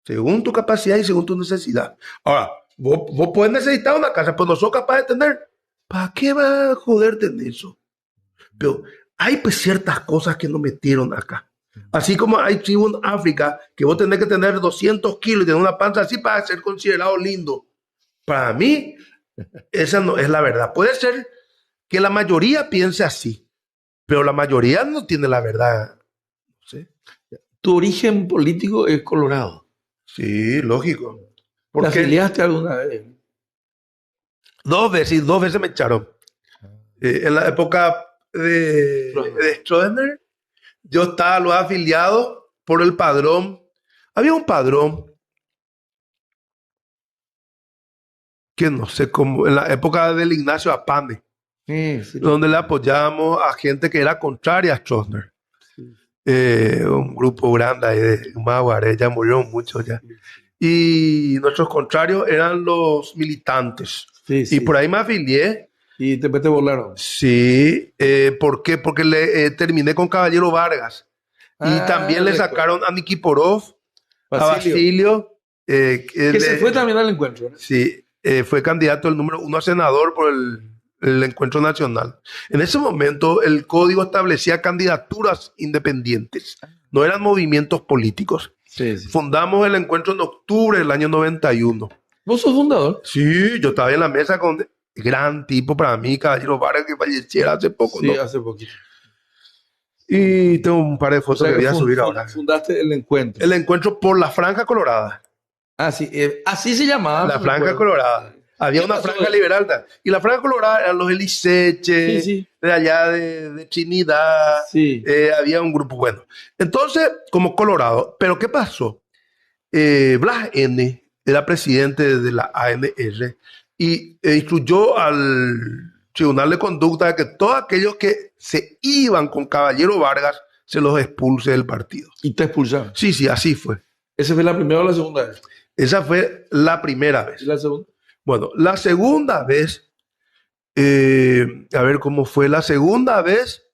Según tu capacidad y según tu necesidad. Ahora, vos puedes necesitar una casa, pero no sos capaz de tener. ¿Para qué va a joderte en eso? Pero hay pues ciertas cosas que nos metieron acá. Así como hay tribu en África que vos tenés que tener 200 kilos y tener una panza así para ser considerado lindo. Para mí, esa no es la verdad. Puede ser que la mayoría piense así, pero la mayoría no tiene la verdad. ¿Sí? Tu origen político es Colorado. Sí, lógico. ¿Te afiliaste alguna vez? 2 veces me echaron. En la época de Stroessner, yo estaba lo afiliado por el padrón. Había un padrón que no sé cómo, en la época del Ignacio Apane, donde le apoyábamos a gente que era contraria a Stroessner. Sí. Un grupo grande ahí de Maguaré, ya murieron muchos ya. Y nuestros contrarios eran los militantes. Sí, sí. Y por ahí me afilié. ¿Y te volaron? Sí. ¿Por qué? Porque terminé con Caballero Vargas. Y también le sacaron a Nikiforov, a Basilio. Que se fue también al encuentro, ¿no? Sí. Fue candidato el número 1 a senador por el encuentro nacional. En ese momento el código establecía candidaturas independientes. No eran movimientos políticos. Sí, sí. Fundamos el encuentro en octubre del año 91. ¿Vos sos fundador? Sí, yo estaba en la mesa con gran tipo para mí, Caballero Vargas, que falleciera hace poco. Sí, ¿no? Hace poquito. Y tengo un par de fotos que voy a subir ahora. Fundaste el encuentro. El encuentro por la Franja Colorada. Ah, sí, así se llamaba. La Franja Colorada. Había una franja liberal. Y la Franja Colorada eran los Eliseches, sí, sí. De allá de Trinidad. Sí. Había un grupo bueno. Entonces, como Colorado. ¿Pero qué pasó? Blas N. era presidente de la ANR y instruyó al Tribunal de Conducta de que todos aquellos que se iban con Caballero Vargas se los expulse del partido. ¿Y te expulsaron? Sí, sí, así fue. ¿Esa fue la primera o la segunda vez? Esa fue la primera vez. ¿Y la segunda? Bueno, la segunda vez, a ver cómo fue. La segunda vez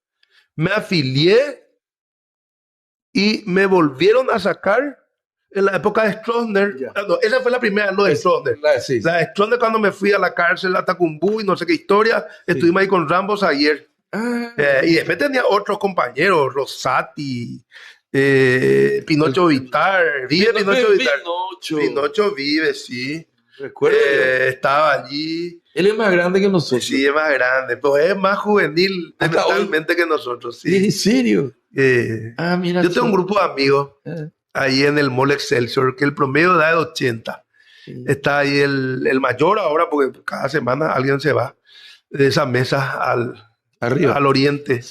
me afilié y me volvieron a sacar En la época de Stroessner. Ya. No, esa fue la primera, lo de Stroessner. Sí, La de Stroessner, cuando me fui a la cárcel a Tacumbú y no sé qué historia, estuvimos ahí con Rambo ayer. Y después tenía otros compañeros, Rosati, Pinocho Vitar. Vive Pinocho Vitar. Pinocho vive, sí. Recuerdo. Estaba allí. Él es más grande que nosotros. Sí, es más grande, pero es más juvenil mentalmente que nosotros. Sí. ¿En serio? Mira. Yo tengo un grupo de amigos ahí en el Mall Excelsior que el promedio de edad es de 80. Sí. Está ahí el mayor ahora, porque cada semana alguien se va de esa mesa al oriente.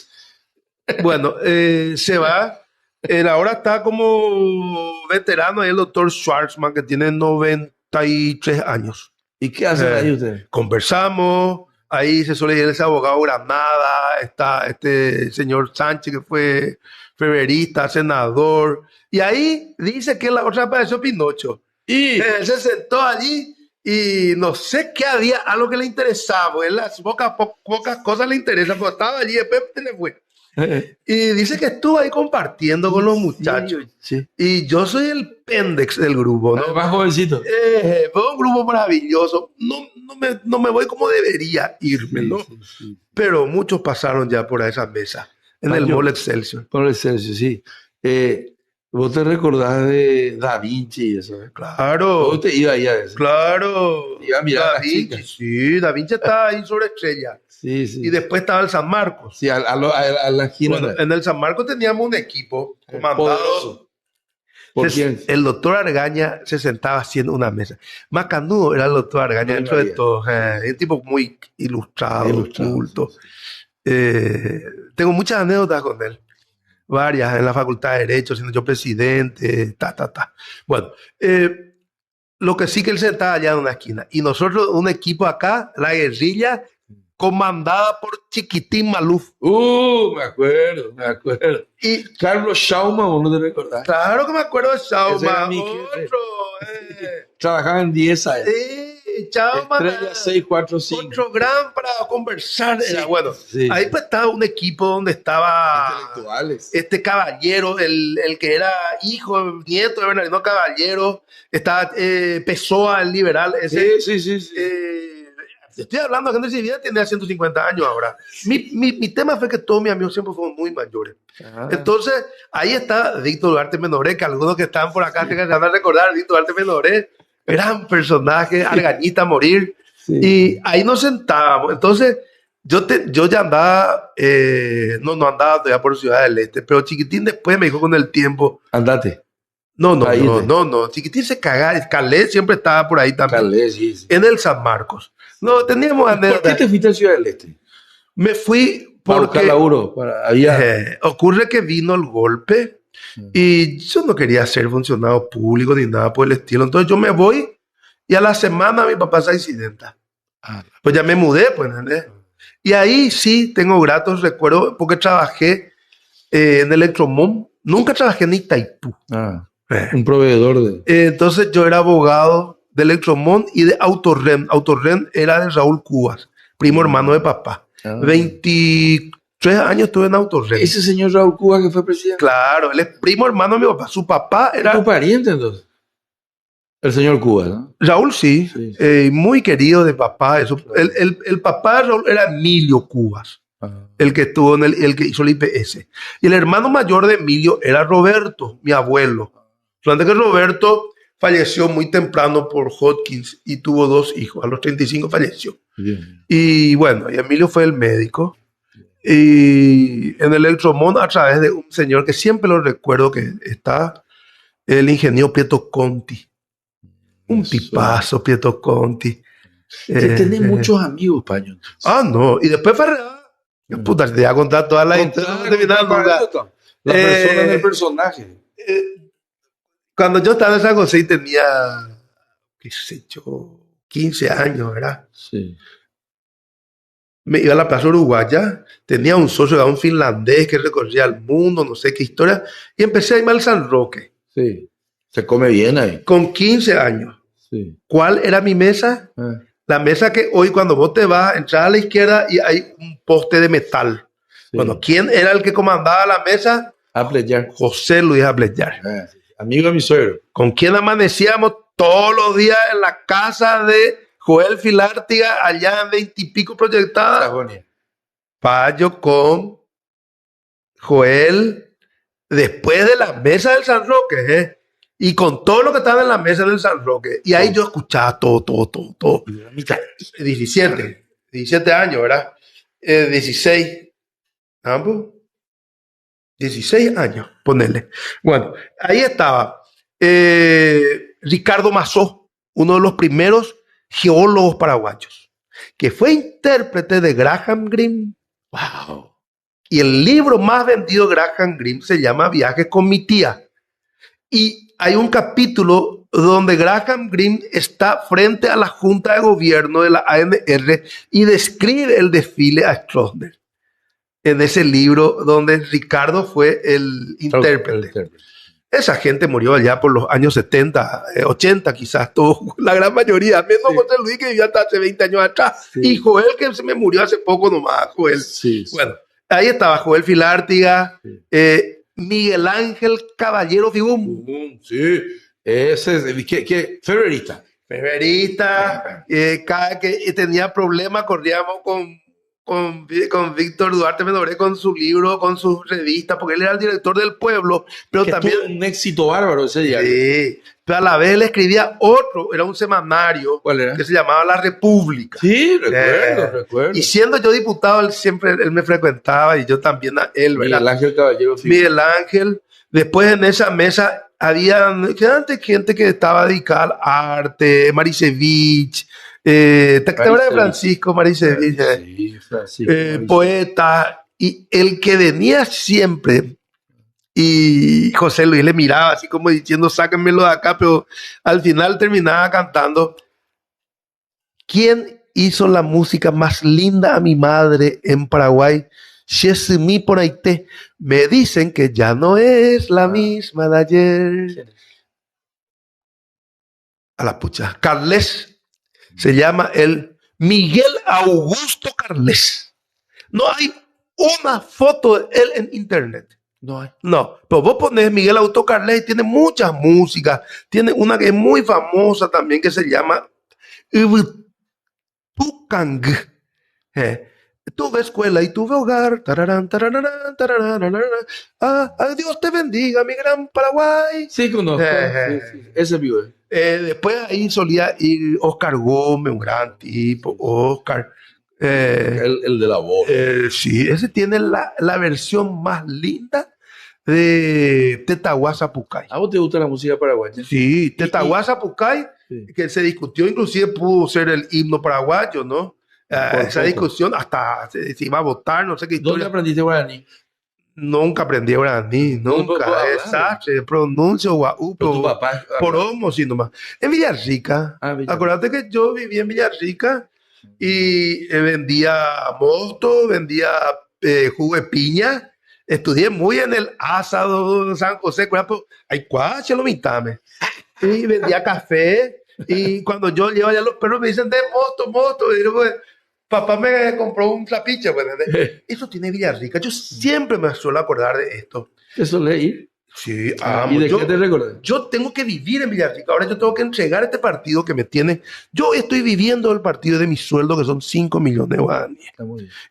Bueno, se va. Él ahora está como veterano, ahí el doctor Schwarzman, que tiene 93 años. ¿Y qué hacen ahí ustedes? Conversamos, ahí se suele ir ese abogado Granada, está este señor Sánchez, que fue febrerista, senador, y ahí dice que la otra apareció Pinocho. Y se sentó allí y no sé qué había, algo que le interesaba, porque las pocas cosas le interesan, pero estaba allí, después se le fue. Y dice que estuvo ahí compartiendo con los muchachos. Sí. Y yo soy el pendex del grupo, ¿no? Más jovencito. Fue un grupo maravilloso. No me voy como debería irme, ¿no? Sí. Pero muchos pasaron ya por esa mesa en el Mall Excelsior. Por el Excelsior, sí. ¿Vos te recordás de Da Vinci y eso? Claro. ¿Vos te ibas ahí a eso? Claro. Iba a mirar Da Vinci, sí. Da Vinci estaba ahí sobre Estrella. Sí, sí. Y después estaba el San Marcos. Sí, a la esquina. Bueno, en el San Marcos teníamos un equipo comandado. ¿Por quién? El doctor Argaña se sentaba haciendo una mesa. Más canudo era el doctor Argaña, dentro de todo. Un tipo muy ilustrado, culto. Tengo muchas anécdotas con él. Varias, en la Facultad de Derecho, siendo yo presidente, Bueno, lo que sí que él sentaba allá en una esquina. Y nosotros, un equipo acá, la guerrilla, comandada por Chiquitín Maluf. Me acuerdo. Y Carlos Schaumann, ¿vos no te recordás? Claro que me acuerdo de Schaumann. Trabajaba en 10 años. Sí, Schaumann. Estrella 645. Otro gran para conversar. Sí, era bueno. Sí. Ahí pues estaba un equipo donde estaba intelectuales. Este Caballero, el que era hijo, nieto de Bernardino Caballero. Estaba Pessoa, el liberal. Ese, sí. Estoy hablando de gente civil, tiene 150 años ahora. Mi tema fue que todos mis amigos siempre fueron muy mayores. Entonces, ahí está Víctor Duarte Menoré, que algunos que están por acá se van a recordar, Víctor Duarte Menoré, gran personaje, Argañita a morir. Sí. Y ahí nos sentábamos. Entonces, yo ya andaba, no andaba todavía por Ciudad del Este, pero Chiquitín después me dijo con el tiempo. Andate. No. Chiquitín se cagaba. Calé siempre estaba por ahí también. Calé, sí. En el San Marcos. No, teníamos anécdotas. ¿Por qué te fuiste a Ciudad del Este? Me fui porque laburo, ocurre que vino el golpe y yo no quería ser funcionario público ni nada por el estilo. Entonces yo me voy y a la semana mi papá se accidenta. Pues ya me mudé, pues, ¿entendés? Y ahí sí tengo gratos recuerdos porque trabajé en Electromón. Nunca trabajé en Itaipú. Un proveedor de... Entonces yo era abogado de Electromón y de Autorren. Autorren era de Raúl Cubas, primo hermano de papá. 23 años estuve en Autorren. ¿Ese señor Raúl Cubas que fue presidente? Claro, él es primo hermano de mi papá. Su papá era... ¿Tu pariente entonces? El señor Cubas, ¿no? Raúl sí. Muy querido de papá. Eso. El papá de Raúl era Emilio Cubas. El que estuvo el que hizo el IPS. Y el hermano mayor de Emilio era Roberto, mi abuelo. Solamente que Roberto falleció muy temprano por Hodgkins y tuvo 2 hijos. A los 35 falleció. Bien. Y bueno, y Emilio fue el médico. Y en el Electromón, a través de un señor que siempre lo recuerdo, que está el ingeniero Pietro Conti. Un tipazo, Pietro Conti. Tenés muchos amigos, Paño. No. Y después fue... Puta, te voy a contar toda la historia. La persona del personaje. Cuando yo estaba en San José y tenía, qué sé yo, 15 años, ¿verdad? Sí. Me iba a la Plaza Uruguaya, tenía un socio, un finlandés que recorría el mundo, no sé qué historia, y empecé a irme al San Roque. Sí. Se come bien ahí. Con 15 años. Sí. ¿Cuál era mi mesa? La mesa que hoy cuando vos te vas, entras a la izquierda y hay un poste de metal. Sí. Bueno, ¿quién era el que comandaba la mesa? Abledjar. José Luis Abledjar. Amigo de mi suegro. ¿Con quién amanecíamos todos los días en la casa de Joel Filártiga, allá en 20 y pico proyectada? Sajonia. Payo con Joel, después de la mesa del San Roque, ¿eh? Y con todo lo que estaba en la mesa del San Roque. Y ahí yo escuchaba todo. 17 años, ¿verdad? 16. ¿Ambos? 16 años, ponele. Bueno, ahí estaba Ricardo Mazó, uno de los primeros geólogos paraguayos, que fue intérprete de Graham Greene. Wow. Y el libro más vendido de Graham Greene se llama Viajes con mi tía. Y hay un capítulo donde Graham Greene está frente a la Junta de Gobierno de la ANR y describe el desfile a Stroessner. En ese libro donde Ricardo fue el intérprete. Esa gente murió allá por los años 70, 80 quizás, la gran mayoría, menos José Luis que vivía hasta hace 20 años atrás. Sí. Y Joel que se me murió hace poco nomás, Joel. Sí. Bueno, ahí estaba Joel Filártiga, Miguel Ángel Caballero Figum. Sí, ese es, ¿qué? Febrerista. Cada que tenía problemas corríamos con Víctor Duarte Menoré, con su libro, con su revista, porque él era el director del Pueblo, pero que también tuvo un éxito bárbaro ese diario. Sí, pero a la vez él escribía otro, era un semanario que se llamaba La República. Sí, recuerdo. Y siendo yo diputado, él me frecuentaba y yo también a él, ¿verdad? Miguel Ángel Caballero. Sí. Miguel Ángel. Después en esa mesa había gente que estaba dedicada al arte, Marisevich, ¿te acuerdas de Francisco Marisevich? Sí, poeta, y el que venía siempre, y José Luis le miraba así como diciendo, sáquenmelo de acá, pero al final terminaba cantando, ¿quién hizo la música más linda a mi madre en Paraguay? Chesumí por Aité. Me dicen que ya no es la misma de ayer. A la pucha. Carles se llama el Miguel Augusto Carles. No hay una foto de él en internet. No, pero vos ponés Miguel Augusto Carles y tiene muchas músicas. Tiene una que es muy famosa también que se llama Tukang. Tuve escuela y tuve hogar. Dios te bendiga, mi gran Paraguay. Sí, conozco. Sí. Ese vivo. Después ahí solía ir Oscar Gómez, un gran tipo. Oscar. El de la voz. Sí, ese tiene la versión más linda de Tetahuasa Pucay. ¿A vos te gusta la música paraguaya? Sí, Tetahuasa Pucay, que se discutió, inclusive pudo ser el himno paraguayo, ¿no? Esa discusión hasta se iba a votar, no sé qué historia. ¿Dónde aprendiste guaraní? Nunca aprendí guaraní, nunca. Exacto, pronuncio guaupo, por homo, sí nomás. En Villarrica, acuérdate que yo vivía en Villarrica y vendía mosto, vendía jugo de piña. Estudié muy en el Asado de San José, hay cuache lo mitame. Y vendía café. Y cuando yo llevo allá, los perros me dicen de mosto. Y digo, pues, papá me compró un trapiche. Pues, eso tiene Villarrica. Yo siempre me suelo acordar de esto. ¿Eso leí? Sí, ¿Y de qué te recuerdas? Yo tengo que vivir en Villarrica. Ahora yo tengo que entregar este partido que me tiene. Yo estoy viviendo el partido de mi sueldo, que son 5 millones de guaraníes.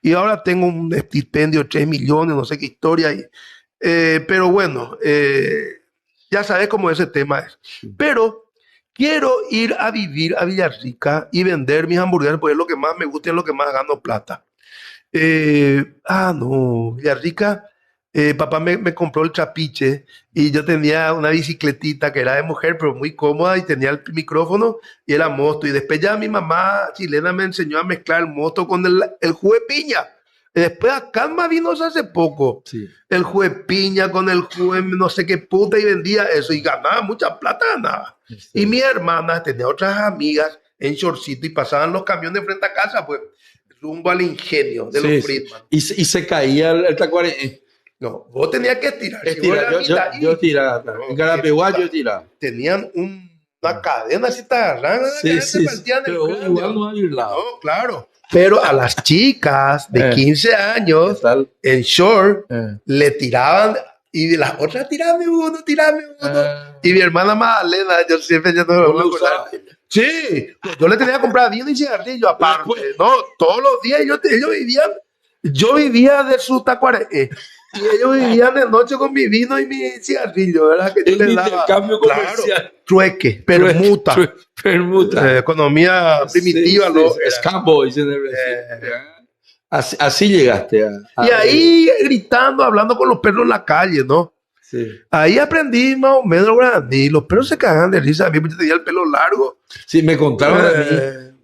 Y ahora tengo un estipendio de 3 millones, no sé qué historia. Pero bueno, ya sabes cómo ese tema es. Pero quiero ir a vivir a Villarrica y vender mis hamburguesas, porque es lo que más me gusta y es lo que más gano plata. No, Villarrica. Papá me compró el trapiche y yo tenía una bicicletita que era de mujer, pero muy cómoda, y tenía el micrófono y era mosto. Y después ya mi mamá chilena me enseñó a mezclar el mosto con el jugo de piña. Y después acá en Mavinos hace poco, el jugo de piña con el jugo de no sé qué puta, y vendía eso y ganaba mucha plata, nada. Y mi hermana tenía otras amigas en shortcito y pasaban los camiones frente a casa, pues rumbo al ingenio de los Friedman. Y se caía el tacuare. No, vos tenías que estirar. Yo estiraba. En Carapeguá yo estiraba. Tenían una cadena así te agarraban. Pero igual no hay lado. No, claro. Pero a las chicas de 15 años en short le tiraban Y las otras, tirame uno. Y mi hermana Magdalena, yo siempre ya no lo usaba. Sí, pues yo le tenía que comprar vino y cigarrillo aparte. No, todos los días yo vivía de su tacuaré. Y ellos vivían de noche con mi vino y mi cigarrillo, ¿verdad? Que yo les daba. Cambio comercial. Claro, trueque, permuta. Permuta. Economía primitiva, sí, ¿no? Scamboy. Así llegaste y ahí gritando, hablando con los perros en la calle, ¿no? Sí. Ahí aprendí más o menos y los perros se cagan de risa. A mí yo tenía el pelo largo. Sí, me contaron a mí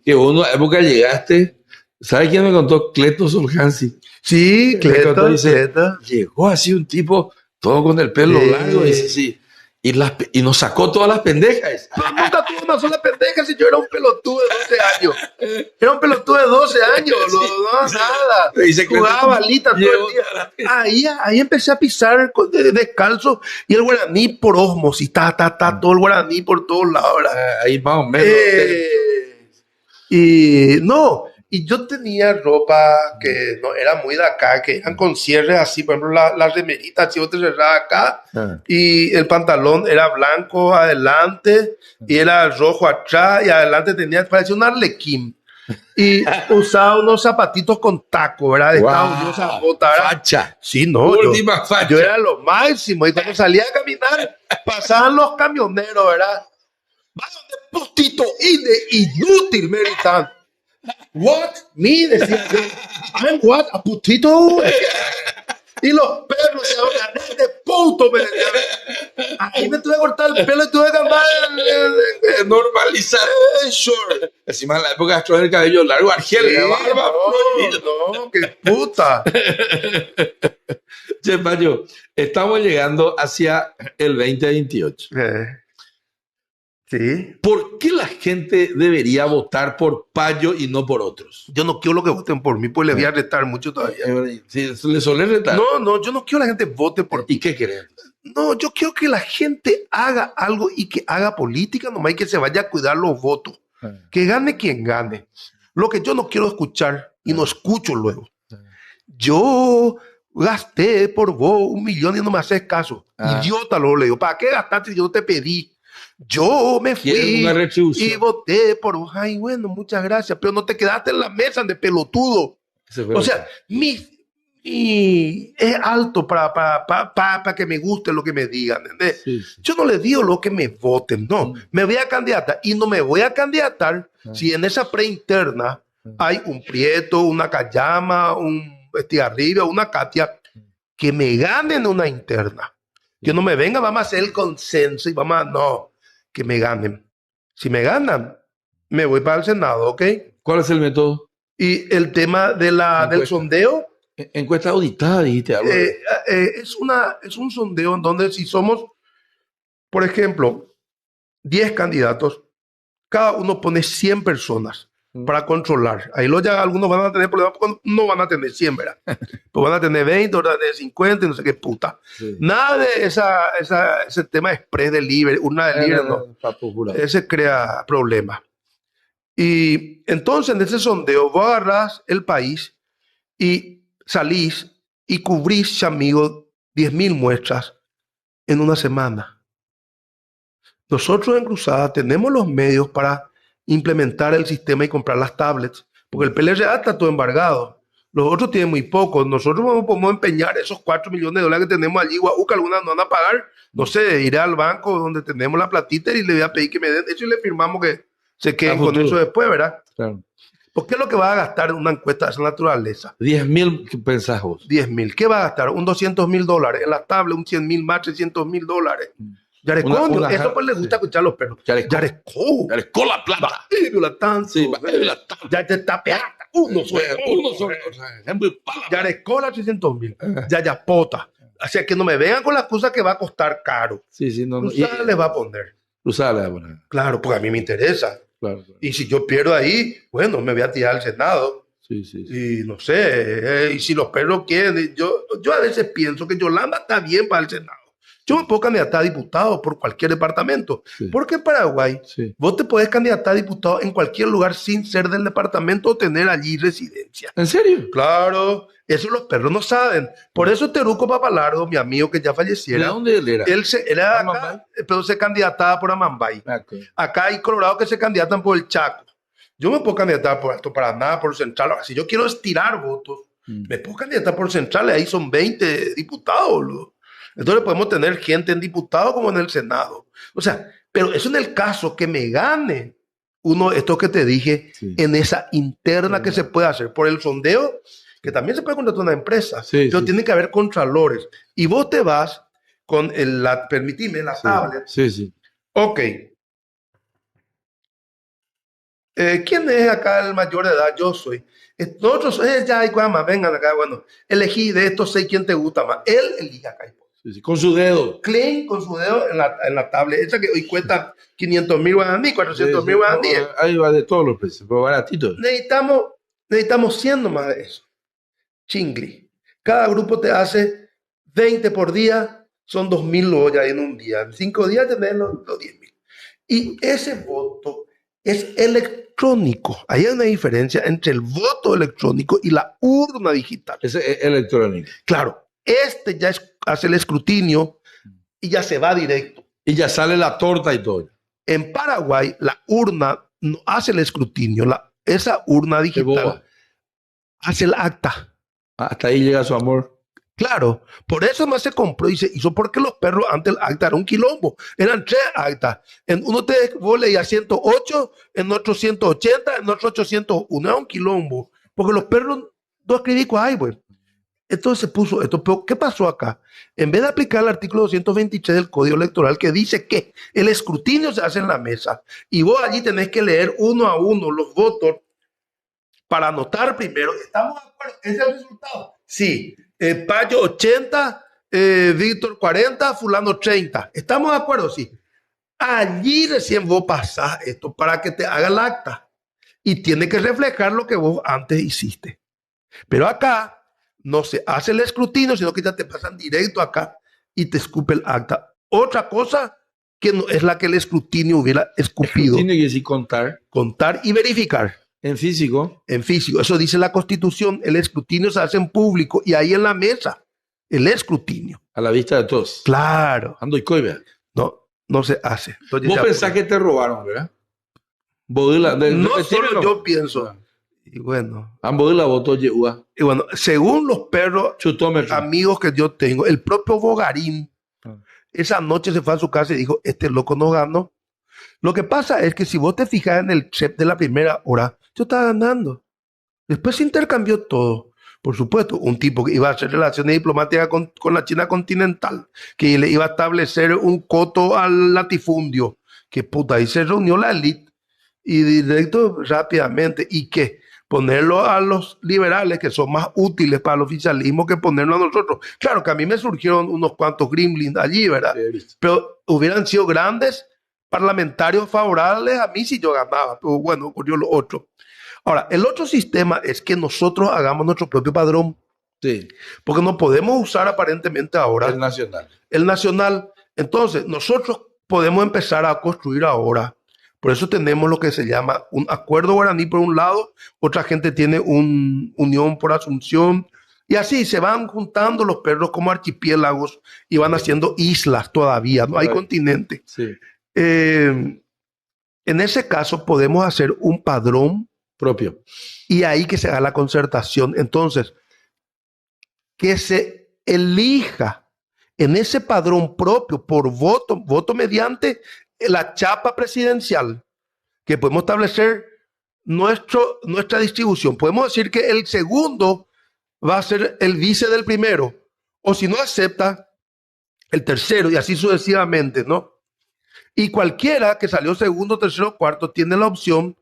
que una época llegaste. ¿Sabes quién me contó? Cleto Solhansi. Sí, Cleto. Llegó así un tipo, todo con el pelo largo, y sí. Y nos sacó todas las pendejas. No, nunca tuve una sola pendeja si yo era un pelotudo de 12 años. Era un pelotudo de 12 años, no, nada. Jugaba balita todo el día. Ahí empecé a pisar descalzo y el guaraní por osmosis, todo el guaraní por todos lados. Ahí más o menos. Y yo tenía ropa que no era muy de acá, que eran con cierres así, por ejemplo, la remerita así, otra cerrada acá, y el pantalón era blanco adelante, y era rojo atrás, y adelante parecía un arlequín. Y usaba unos zapatitos con taco, ¿verdad? De Estados Unidos, esa bota, ¿verdad? Facha. Sí, no, yo era lo máximo, y cuando salía a caminar, pasaban los camioneros, ¿verdad? ¡Vaya de putito inútil, me gritaban! What? Me, decía yo. I'm what? A putito. Y los perros se hablan de puto, me decían. Ahí me tuve que cortar el pelo y tuve que andar normalizar. Sure. Encima en la época de el cabello largo, Argel, sí, barba. No, qué puta. Che, Payo, estamos llegando hacia el 2028. Sí. ¿Por qué la gente debería votar por Payo y no por otros? Yo no quiero que voten por mí, pues le voy a retar mucho todavía. Sí, ¿le solés retar? No, yo no quiero que la gente vote por mí. ¿Y qué querés? No, yo quiero que la gente haga algo y que haga política, nomás y que se vaya a cuidar los votos. Que gane quien gane. Lo que yo no quiero escuchar y no escucho luego. Yo gasté por vos 1 millón y no me haces caso. Idiota, lo le digo. ¿Para qué gastaste si yo no te pedí? Yo me fui y voté por vos. Ay, bueno, muchas gracias. Pero no te quedaste en la mesa de pelotudo. O sea, es alto para que me guste lo que me digan. Sí. Yo no les digo lo que me voten, no. Me voy a candidatar y no me voy a candidatar si en esa preinterna hay un Prieto, una Cayama, un Estigarribia, una Katia, que me ganen una interna. Que no me venga, vamos a hacer el consenso y vamos a... No. Que me ganen. Si me ganan, me voy para el Senado, ¿ok? ¿Cuál es el método? Y el tema del sondeo. Encuesta auditada, dijiste algo. Es un sondeo en donde si somos, por ejemplo, 10 candidatos, cada uno pone 100 personas para controlar. Ahí ya algunos van a tener problemas porque no van a tener 100, ¿verdad? Pues van a tener 20, otros van a tener 50, no sé qué puta. Sí. Nada de ese tema express de libre, una de libre, no. Ese crea problemas. Y entonces en ese sondeo vos agarrás el país y salís y cubrís, amigo, 10.000 muestras en una semana. Nosotros en Cruzada tenemos los medios para implementar el sistema y comprar las tablets, porque el PLRA está todo embargado. Los otros tienen muy poco. Nosotros podemos empeñar esos 4 millones de dólares que tenemos allí, que algunas no van a pagar. No sé, iré al banco donde tenemos la platita y le voy a pedir que me den eso y le firmamos que se queden con eso después, ¿verdad? Claro. ¿Por qué es lo que va a gastar en una encuesta de esa naturaleza? 10.000, ¿qué pensás vos? 10.000. ¿Qué va a gastar? Un $200.000 en las tablets, un 100.000 más, $300.000. Yaresco, eso pues le gusta escuchar a los perros. Yaresco la plata. Ya te está pegada. Uno solo. Yaresco la 300.000. Ya pota. Así que no me vengan con la excusa que va a costar caro. Sí, no. Cruzada les va a poner. Cruzada les va a poner. Claro, porque a mí me interesa. Claro. Y si yo pierdo ahí, bueno, me voy a tirar al Senado. Sí. Y no sé, y si los perros quieren, yo a veces pienso que Yolanda está bien para el Senado. Yo me puedo candidatar a diputado por cualquier departamento. Sí. Porque en Paraguay, Sí. vos te podés candidatar a diputado en cualquier lugar sin ser del departamento o tener allí residencia. ¿En serio? Claro, eso los perros no saben. Por eso Teruco Papalardo, mi amigo que ya ¿De falleciera, dónde él era? él era de acá, Amambay. pero se candidataba por Amambay. Ok. Acá hay Colorado que se candidatan por el Chaco. Yo me puedo candidatar por Alto Paraná, por Central. Ahora, si yo quiero estirar votos, me puedo candidatar por Central. Ahí son 20 diputados, boludo. Entonces podemos tener gente en diputado como en el Senado. O sea, pero eso en el caso que me gane uno de estos que te dije, Sí. en esa interna Sí, que se puede hacer por el sondeo, que también se puede contratar una empresa, Sí, pero sí. tiene que haber contralores. Y vos te vas con permitime, la Sí. tablet. Sí, sí. Ok. ¿Quién es acá el mayor de edad? Yo soy. Nosotros, ya hay más, vengan acá, bueno, elegí de estos 6 quién te gusta más. Él elige acá. Sí, sí. Con su dedo. Clean con su dedo en la tablet, esa que hoy cuesta 500.000 guaraní, 400.000 guaraní. No, ahí va de todos los precios, pero baratitos. Necesitamos 100 nomás de eso. Chingli. Cada grupo te hace 20 por día, son 2.000 ollas en un día. En 5 días tenés los 10.000. Y ese voto es electrónico. Ahí hay una diferencia entre el voto electrónico y la urna digital. Ese es electrónico. Claro, este ya hace el escrutinio y ya se va directo. Y ya sale la torta y todo. En Paraguay, la urna no hace el escrutinio. Esa urna digital hace el acta. Hasta ahí llega su amor. Claro, por eso más se compró y se hizo, porque los perros antes el acta era un quilombo. Eran 3 actas. En uno vos leías 108, en otro 180, en otro 801. Era un quilombo. Porque los perros no escribí cuál, güey. Entonces se puso esto. Pero ¿qué pasó acá? En vez de aplicar el artículo 223 del Código Electoral que dice que el escrutinio se hace en la mesa y vos allí tenés que leer uno a uno los votos para anotar primero. ¿Estamos de acuerdo? ¿Ese es el resultado? Sí. Payo 80, Víctor 40, fulano 30. ¿Estamos de acuerdo? Sí. Allí recién vos pasás esto para que te haga el acta y tiene que reflejar lo que vos antes hiciste. Pero acá no se hace el escrutinio, sino que ya te pasan directo acá y te escupe el acta. Otra cosa que no es la que el escrutinio hubiera escupido. Tiene que decir contar. Contar y verificar. En físico. En físico. Eso dice la Constitución. El escrutinio se hace en público y ahí en la mesa. El escrutinio. A la vista de todos. Claro. Ando y coiba. No se hace. Entonces, vos pensás que te robaron, ¿verdad? No solo yo pienso. Y bueno. Ambos de la voto lleva. Y bueno, según los perros Chutómetro. amigos que yo tengo, el propio Bogarín, esa noche se fue a su casa y dijo, este loco no ganó. Lo que pasa es que si vos te fijas en el chef de la primera hora, yo estaba ganando. Después se intercambió todo. Por supuesto, un tipo que iba a hacer relaciones diplomáticas con la China continental, que le iba a establecer un coto al latifundio, que puta, ahí se reunió la élite y directo rápidamente, y que ponerlo a los liberales, que son más útiles para el oficialismo, que ponerlo a nosotros. Claro que a mí me surgieron unos cuantos gremlins allí, ¿verdad? Pero hubieran sido grandes parlamentarios favorables a mí si yo ganaba. Pero bueno, ocurrió lo otro. Ahora, el otro sistema es que nosotros hagamos nuestro propio padrón. Sí. Porque no podemos usar aparentemente ahora el nacional. El nacional. Entonces, nosotros podemos empezar a construir ahora. Por eso tenemos lo que se llama un acuerdo guaraní por un lado, otra gente tiene una unión por asunción, y así se van juntando los perros como archipiélagos y van haciendo islas todavía, no hay continente. Sí. En ese caso podemos hacer un padrón propio. Y ahí que se haga la concertación. Entonces, que se elija en ese padrón propio por voto mediante la chapa presidencial, que podemos establecer nuestra distribución. Podemos decir que el segundo va a ser el vice del primero, o si no acepta, el tercero, y así sucesivamente, ¿no? Y cualquiera que salió segundo, tercero, cuarto, tiene la opción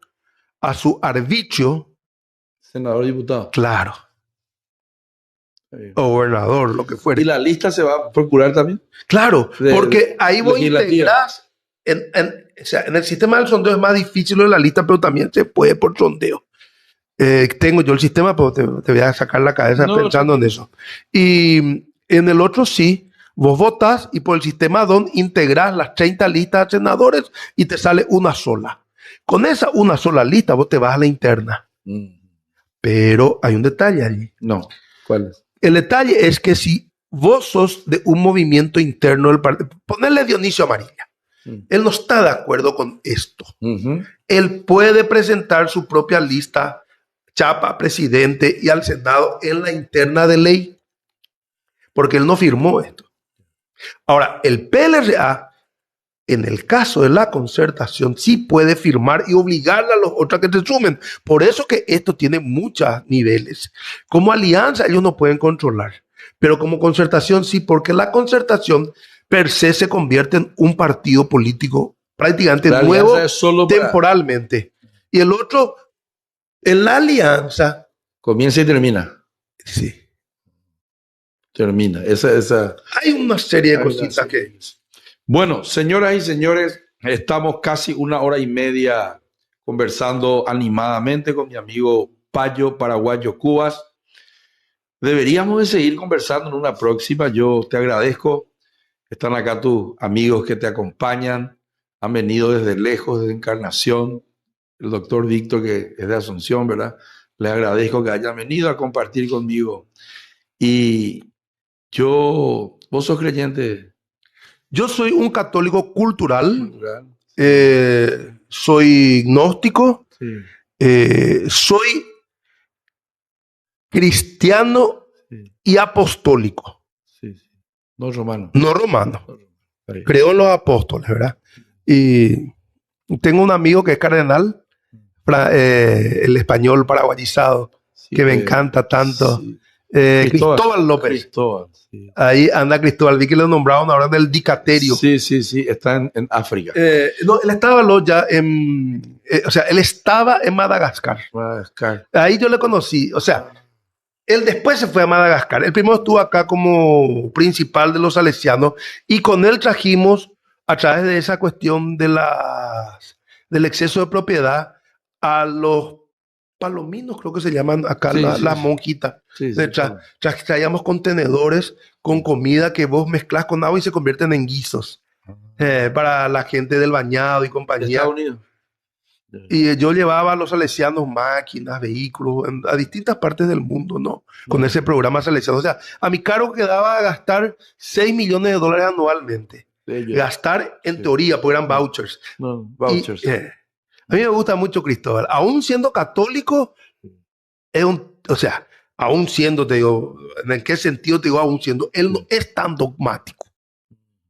a su arbitrio. Senador, diputado. Claro. O gobernador, lo que fuera. ¿Y la lista se va a procurar también? Claro, porque ahí vos integrás. O sea, en el sistema del sondeo es más difícil lo de la lista, pero también se puede por sondeo. Tengo yo el sistema, pero te voy a sacar la cabeza pensando en eso. Y en el otro sí, Vos votás y por el sistema DON integrás las 30 listas de senadores y te sale una sola. Con esa una sola lista vos te vas a la interna. Pero hay un detalle allí. No, ¿cuál es? El detalle es que si vos sos de un movimiento interno del partido, ponerle Dionisio Amarilla, él no está de acuerdo con esto. Él puede presentar su propia lista, chapa, presidente y al Senado en la interna de ley, porque él no firmó esto. Ahora, el PLRA, en el caso de la concertación, sí puede firmar y obligarle a los otros que se sumen. Por eso que esto tiene muchos niveles. Como alianza, ellos no pueden controlar, pero como concertación sí, porque la concertación per se se convierte en un partido político prácticamente nuevo temporalmente. Y el otro, en la alianza... Comienza y termina. Sí. Termina. Hay una serie de cositas que... Bueno, señoras y señores, estamos casi 1 hora y media conversando animadamente con mi amigo Payo Paraguayo Cubas. Deberíamos de seguir conversando en una próxima. Yo te agradezco. Están acá tus amigos que te acompañan. Han venido desde lejos, desde Encarnación. El doctor Víctor, que es de Asunción, ¿verdad? Les agradezco que hayan venido a compartir conmigo. Y vos sos creyente. Yo soy un católico cultural. Soy gnóstico. Sí. Soy cristiano y apostólico. Sí. No romano. No romano. Creo en los apóstoles, ¿verdad? Y tengo un amigo que es cardenal, el español paraguayizado, que me encanta tanto. Sí. Cristóbal López. Cristóbal, sí. Ahí anda Cristóbal. Vi que lo nombraron ahora en el Dicaterio. Sí. Está en África. No, él estaba ya en... o sea, él estaba en Madagascar. Ahí yo le conocí. O sea, él después se fue a Madagascar. Él primero estuvo acá como principal de los salesianos y con él trajimos, a través de esa cuestión del exceso de propiedad, a los palominos, creo que se llaman acá, las monjitas. Traíamos contenedores con comida que vos mezclas con agua y se convierten en guisos para la gente del bañado y compañía. Estados Unidos. Y yo llevaba a los salesianos máquinas, vehículos, a distintas partes del mundo, ¿no? Con ese programa salesiano. O sea, a mi cargo quedaba gastar $6 millones anualmente. Gastar en teoría, porque eran vouchers. Vouchers. A mí me gusta mucho Cristóbal. Aún siendo católico, o sea, aún siendo, te digo, ¿en qué sentido te digo aún siendo? Él no es tan dogmático.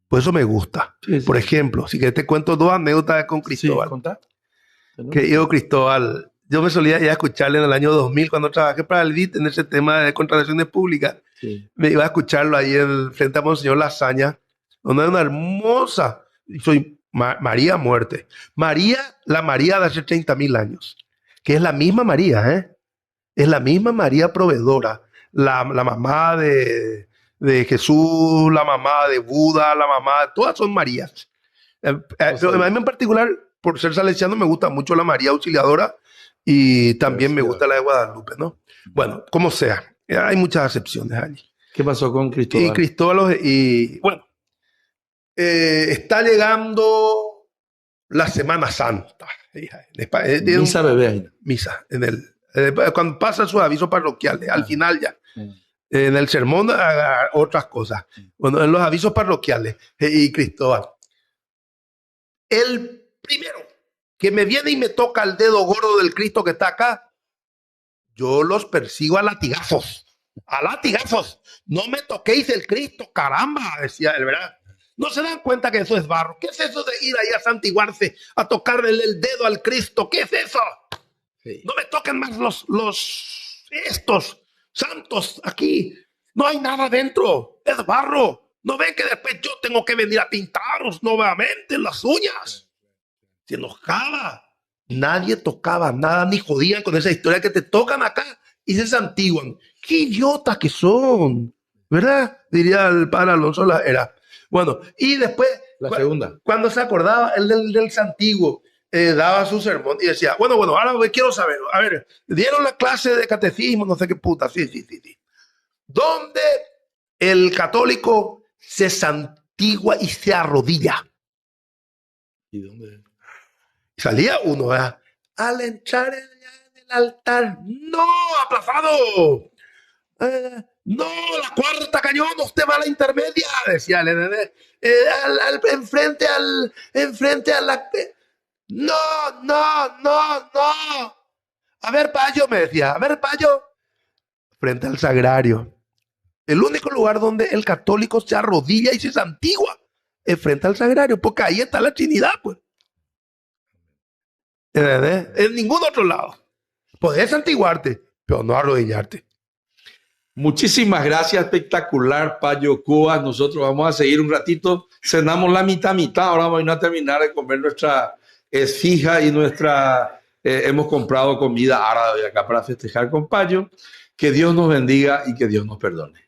Por eso me gusta. Por ejemplo, si que te cuento 2 anécdotas con Cristóbal. Sí, contá. Que yo, Cristóbal, yo me solía ir a escucharle en el año 2000 cuando trabajé para el BIT en ese tema de contrataciones públicas. Sí. Me iba a escucharlo ahí frente a Monseñor Lasaña, donde era una hermosa... Soy María Muerte. La María de hace 30.000 años, que es la misma María, ¿eh? Es la misma María proveedora, la mamá de Jesús, la mamá de Buda, la mamá, todas son Marías. Pero a mí en particular, por ser salesiano, me gusta mucho la María Auxiliadora y también me gusta la de Guadalupe, ¿no? Bueno, como sea, hay muchas excepciones allí. ¿Qué pasó con Cristóbal? Y Cristóbal, bueno, está llegando la Semana Santa. Misa bebé. Misa. Cuando pasan sus avisos parroquiales, al final ya. En el sermón, otras cosas. Bueno, en los avisos parroquiales. Y Cristóbal. El primero que me viene y me toca el dedo gordo del Cristo que está acá, yo los persigo a latigazos. A latigazos. No me toquéis el Cristo, caramba, decía él, ¿verdad? ¿No se dan cuenta que eso es barro? ¿Qué es eso de ir ahí a santiguarse, a tocarle el dedo al Cristo? ¿Qué es eso? Sí. No me toquen más estos santos aquí. No hay nada dentro. Es barro. ¿No ven que después yo tengo que venir a pintaros nuevamente las uñas? Se enojaba. Nadie tocaba nada ni jodían con esa historia que te tocan acá y se santiguan. ¡Qué idiotas que son! ¿Verdad? Diría el padre Alonso era. Bueno, y después, la segunda. Cuando se acordaba el del santiguo, daba su sermón y decía, bueno, ahora quiero saber, a ver, dieron la clase de catecismo, no sé qué puta, sí. ¿Dónde el católico se santigua y se arrodilla. ¿Y dónde? Salía uno, ¿verdad? Al entrar en el altar, no, aplazado. No, la cuarta cañón, usted va a la intermedia, decía el enfrente a la... No, no, no, no. A ver, Payo, me decía, a ver, Payo. Frente al sagrario. El único lugar donde el católico se arrodilla y se santigua es frente al sagrario, porque ahí está la Trinidad, pues. En ningún otro lado. Podés santiguarte, pero no arrodillarte. Muchísimas gracias, espectacular, Payo Cubas. Nosotros vamos a seguir un ratito, cenamos la mitad, ahora vamos a terminar de comer nuestra esfija y nuestra... hemos comprado comida árabe acá para festejar con Payo. Que Dios nos bendiga y que Dios nos perdone.